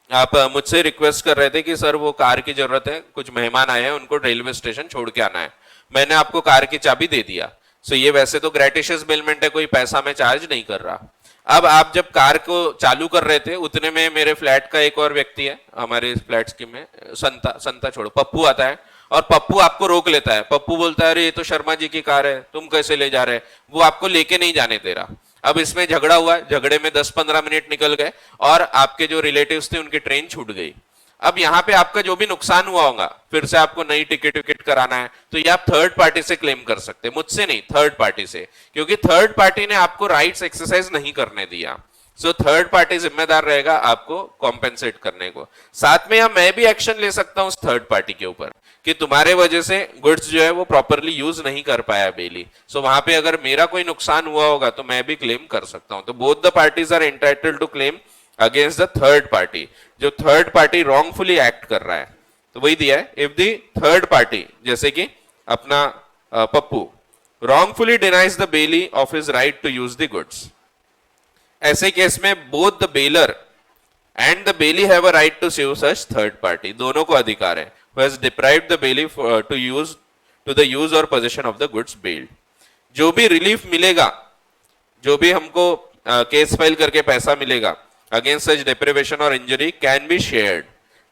आप मुझसे रिक्वेस्ट कर रहे थे कि सर वो कार की जरूरत है, कुछ मेहमान आए हैं उनको रेलवे स्टेशन छोड़ के आना है, मैंने आपको कार की चाबी दे दिया। सो ये वैसे तो ग्रेटिशियस बेलमेंट है, कोई पैसा मैं चार्ज नहीं कर रहा। अब आप जब कार को चालू कर रहे थे उतने में मेरे फ्लैट का एक और व्यक्ति है हमारे फ्लैट स्कीम में, संता छोड़ो पप्पू आता है और पप्पू आपको रोक लेता है। पप्पू बोलता है अरे ये तो शर्मा जी की कार है, तुम कैसे ले जा रहे हैं, वो आपको लेके नहीं जाने दे रहा। अब इसमें झगड़ा हुआ, झगड़े में 10-15 मिनट निकल गए और आपके जो रिलेटिव्स थे उनकी ट्रेन छूट गई। अब यहाँ पे आपका जो भी नुकसान हुआ होगा, फिर से आपको नई टिकट विकेट कराना है, तो ये आप थर्ड पार्टी से क्लेम कर सकते हैं, मुझसे नहीं, थर्ड पार्टी से, क्योंकि थर्ड पार्टी ने आपको राइट्स एक्सरसाइज नहीं करने दिया। सो थर्ड पार्टी जिम्मेदार रहेगा आपको कॉम्पेंसेट करने को। साथ में यहां मैं भी एक्शन ले सकता हूं उस थर्ड पार्टी के ऊपर कि तुम्हारे वजह से गुड्स जो है वो प्रॉपरली यूज नहीं कर पाया बेली। सो वहां पे अगर मेरा कोई नुकसान हुआ होगा तो मैं भी क्लेम कर सकता हूं। तो both the parties are entitled to claim against the third party, जो थर्ड पार्टी रॉन्गफुली एक्ट कर रहा है। तो वही दिया है, इफ द थर्ड पार्टी, जैसे कि अपना Pappu wrongfully denies the bailee of his right to use the goods, ऐसे केस में both the bailor and the bailee have a right to sue such third party, दोनों को अधिकार है, who has deprived the bailey to the use or possession of the goods bailed। जो भी relief मिलेगा, जो भी हमको केस फाइल करके पैसा मिलेगा against such deprivation or injury can be shared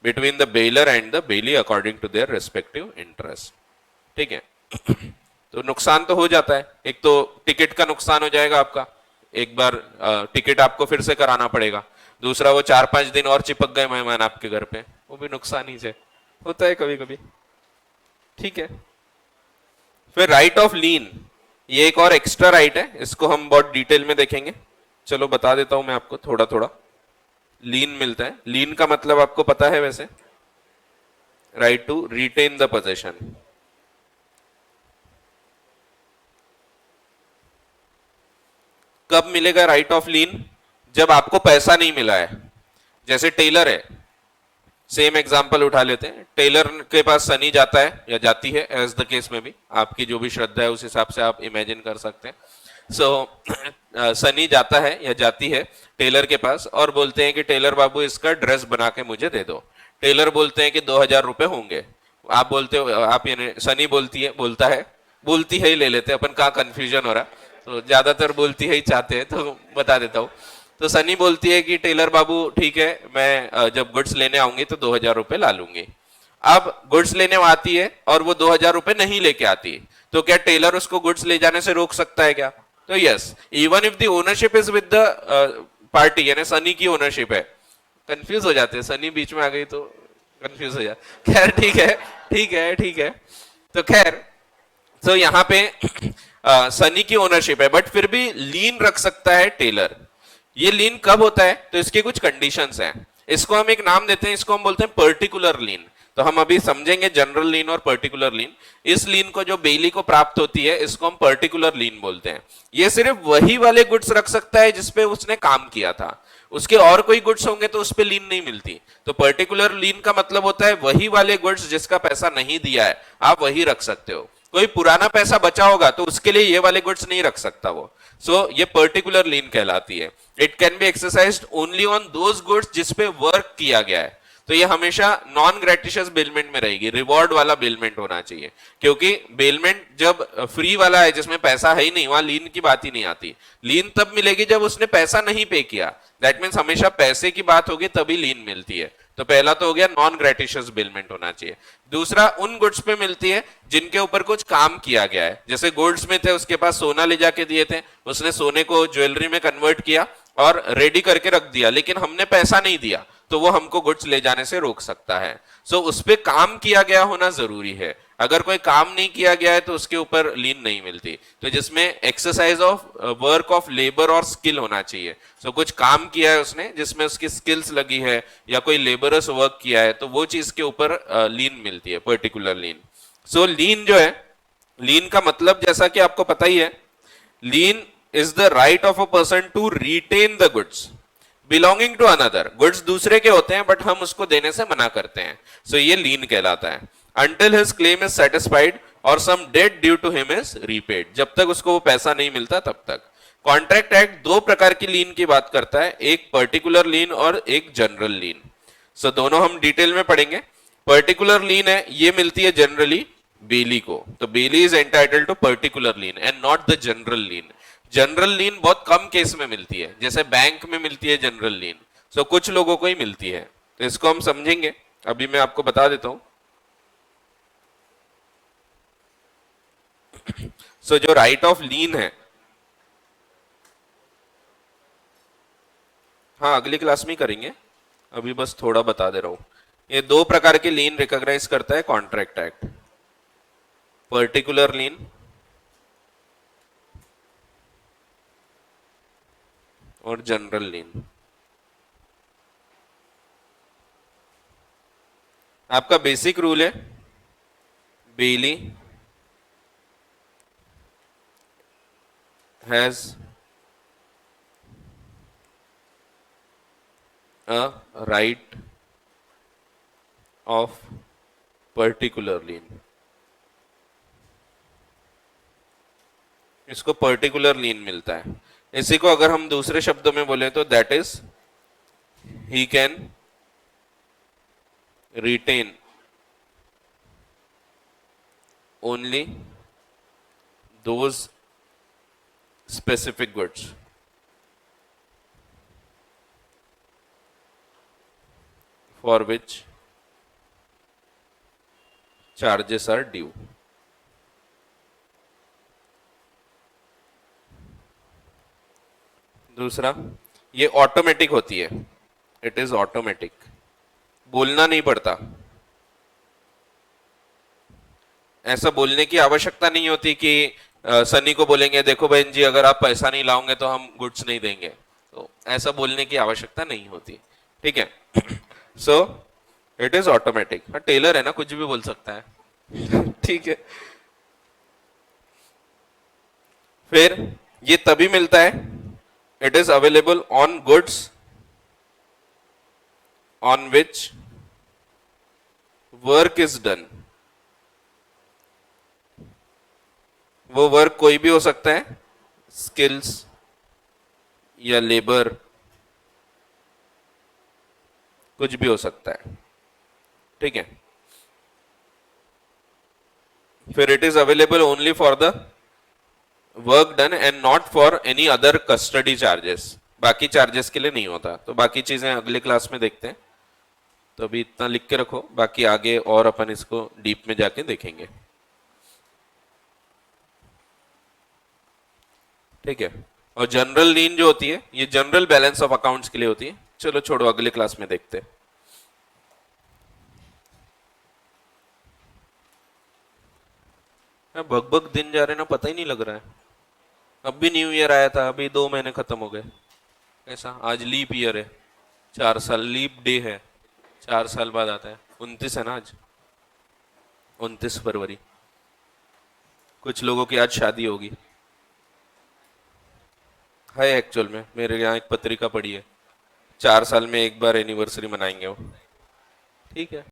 between the bailor and the bailey according to their respective interest। ठीक है, तो नुकसान तो हो जाता है, एक तो टिकट का नुकसान हो जाएगा आपका, एक बार टिकट आपको फिर से कराना पड़ेगा, दूसरा वो 4-5 दिन और चिपक गए मेहमान आपके घर पे, वो भी नुकसान ही से होता है कभी कभी। ठीक है, फिर राइट ऑफ लीन, ये एक और एक्स्ट्रा राइट है, इसको हम बहुत डिटेल में देखेंगे। चलो बता देता हूं मैं आपको थोड़ा थोड़ा। लीन मिलता है, लीन का मतलब आपको पता है वैसे, right to retain the possession. कब मिलेगा राइट ऑफ लीन? जब आपको पैसा नहीं मिला है। जैसे टेलर है, सेम एग्जांपल उठा लेते हैं, टेलर के पास सनी जाता है या जाती है, एज द केस में भी, आपकी जो भी श्रद्धा है उस हिसाब से आप इमेजिन कर सकते हैं। सनी जाता है या जाती है टेलर के पास और बोलते हैं कि टेलर बाबू इसका ड्रेस बना के मुझे दे दो। टेलर बोलते हैं कि 2,000 रुपए होंगे। आप बोलते हो, आप यानी सनी बोलती है ही ले लेते हैं अपन, कहाँ कंफ्यूजन हो रहा, तो ज्यादातर बोलती है ही चाहते हैं, तो बता देता हूँ। तो सनी बोलती है कि टेलर बाबू ठीक है, मैं जब गुड्स लेने आऊंगी तो 2,000 रुपए ला लूंगी। अब गुड्स लेने आती है और वो 2,000 रुपए नहीं लेके आती, तो क्या टेलर उसको गुड्स ले जाने से रोक सकता है क्या? तो yes, even if the ownership is with the party, यानी सनी की ओनरशिप है। कंफ्यूज हो जाते हैं, सनी बीच में आ गई तो कंफ्यूज हो जाते। खैर ठीक है, ठीक है, ठीक है। तो खैर, तो यहाँ पे सनी की ओनरशिप है, बट फिर भी लीन रख सकता है टेलर। ये लीन कब होता है? तो इसकी कुछ कंडीशंस हैं। इसको हम एक नाम देते हैं, इसको हम बोलते हैं पर्टिकुलर लीन। तो हम अभी समझेंगे जनरल लीन और पर्टिकुलर लीन। इस लीन को जो बेली को प्राप्त होती है, इसको हम पर्टिकुलर लीन बोलते हैं। ये सिर्फ वही वाले गुड्स रख सकता है जिसपे उसने काम किया था, उसके और कोई गुड्स होंगे तो उस पे लीन नहीं मिलती। तो पर्टिकुलर लीन का मतलब होता है वही वाले गुड्स जिसका पैसा नहीं दिया है, आप वही रख सकते हो। कोई पुराना पैसा बचा होगा तो उसके लिए ये वाले गुड्स नहीं रख सकता वो। ये पर्टिकुलर लीन कहलाती है। It can be exercised only on those goods जिसपे वर्क किया गया है। तो ये हमेशा नॉन ग्रेटिशियस बेलमेंट में रहेगी, रिवॉर्ड वाला बेलमेंट होना चाहिए, क्योंकि बेलमेंट जब फ्री वाला है जिसमें पैसा है ही नहीं, वहां लीन की बात ही नहीं आती। लीन तब मिलेगी जब उसने पैसा नहीं पे किया, दैट मीन्स हमेशा पैसे की बात होगी तभी लीन मिलती है। तो पहला तो हो गया नॉन ग्रेटिशियस बिलमेंट होना चाहिए। दूसरा, उन गुड्स पे मिलती है जिनके ऊपर कुछ काम किया गया है। जैसे गोल्ड में थे, उसके पास सोना ले जाके दिए थे, उसने सोने को ज्वेलरी में कन्वर्ट किया और रेडी करके रख दिया, लेकिन हमने पैसा नहीं दिया, तो वो हमको गुड्स ले जाने से रोक सकता है। उस पर काम किया गया होना जरूरी है। अगर कोई काम नहीं किया गया है तो उसके ऊपर लीन नहीं मिलती। तो जिसमें exercise of work of labour और स्किल होना चाहिए। कुछ काम किया है उसने जिसमें उसकी स्किल्स लगी है या कोई लेबरस वर्क किया है, तो वो चीज के ऊपर लीन मिलती है, पर्टिकुलर लीन। लीन जो है, लीन का मतलब जैसा कि आपको पता ही है, lien is the right of a person to retain the goods belonging to another. Goods दूसरे के होते हैं बट हम उसको देने से मना करते हैं, ये लीन कहलाता है। until his claim is satisfied or some debt due to him is repaid, जब तक उसको वो पैसा नहीं मिलता तब तक। कॉन्ट्रैक्ट एक्ट दो प्रकार की लीन की बात करता है, एक पर्टिकुलर लीन और एक जनरल लीन। दोनों हम डिटेल में पढ़ेंगे। पर्टिकुलर लीन है, ये मिलती है जनरली बेली को, तो bailee is entitled to particular lien and not the general lien. General lien बहुत कम केस में मिलती है, जैसे बैंक में मिलती है जनरल लीन, कुछ लोगों को ही मिलती है। तो इसको हम समझेंगे, अभी मैं आपको बता देता हूं। जो राइट ऑफ लीन है, हाँ अगली क्लास में करेंगे, अभी बस थोड़ा बता दे रहा हूं। ये दो प्रकार के लीन रिकॉग्नाइज करता है कॉन्ट्रैक्ट एक्ट, पर्टिकुलर लीन और जनरल लीन। आपका बेसिक रूल है, बेली has a right of particular lien। इसको पर्टिकुलर लीन मिलता है। इसी को अगर हम दूसरे शब्दों में बोले तो that is he can retain only those specific goods for which charges are due। दूसरा, ये ऑटोमेटिक होती है, इट इज ऑटोमेटिक, बोलना नहीं पड़ता, ऐसा बोलने की आवश्यकता नहीं होती कि सनी को बोलेंगे देखो बहन जी अगर आप पैसा नहीं लाओगे तो हम गुड्स नहीं देंगे, तो ऐसा बोलने की आवश्यकता नहीं होती, ठीक है। So it is automatic. हाँ टेलर है ना, कुछ भी बोल सकता है ठीक है। फिर ये तभी मिलता है, it is available on goods on which work is done. वो वर्क कोई भी हो सकता है, स्किल्स या लेबर, कुछ भी हो सकता है, ठीक है। फिर it is available only for the work done and not for any other custody charges, बाकी चार्जेस के लिए नहीं होता। तो बाकी चीजें अगले क्लास में देखते हैं, तो अभी इतना लिख के रखो, बाकी आगे और अपन इसको डीप में जाके देखेंगे, ठीक है। और जनरल लीन जो होती है ये जनरल बैलेंस ऑफ अकाउंट्स के लिए होती है। चलो छोड़ो, अगले क्लास में देखते हैं। भग दिन जा रहे ना, पता ही नहीं लग रहा है। अब भी न्यू ईयर आया था, अभी 2 महीने खत्म हो गए। ऐसा आज लीप ईयर है, 4 साल लीप डे है, 4 साल बाद आता है। 29 है ना आज, 29 फरवरी। कुछ लोगों की आज शादी होगी, है एक्चुअल में, मेरे यहाँ एक पत्रिका पड़ी है, 4 साल में एक बार एनिवर्सरी मनाएंगे वो, ठीक है।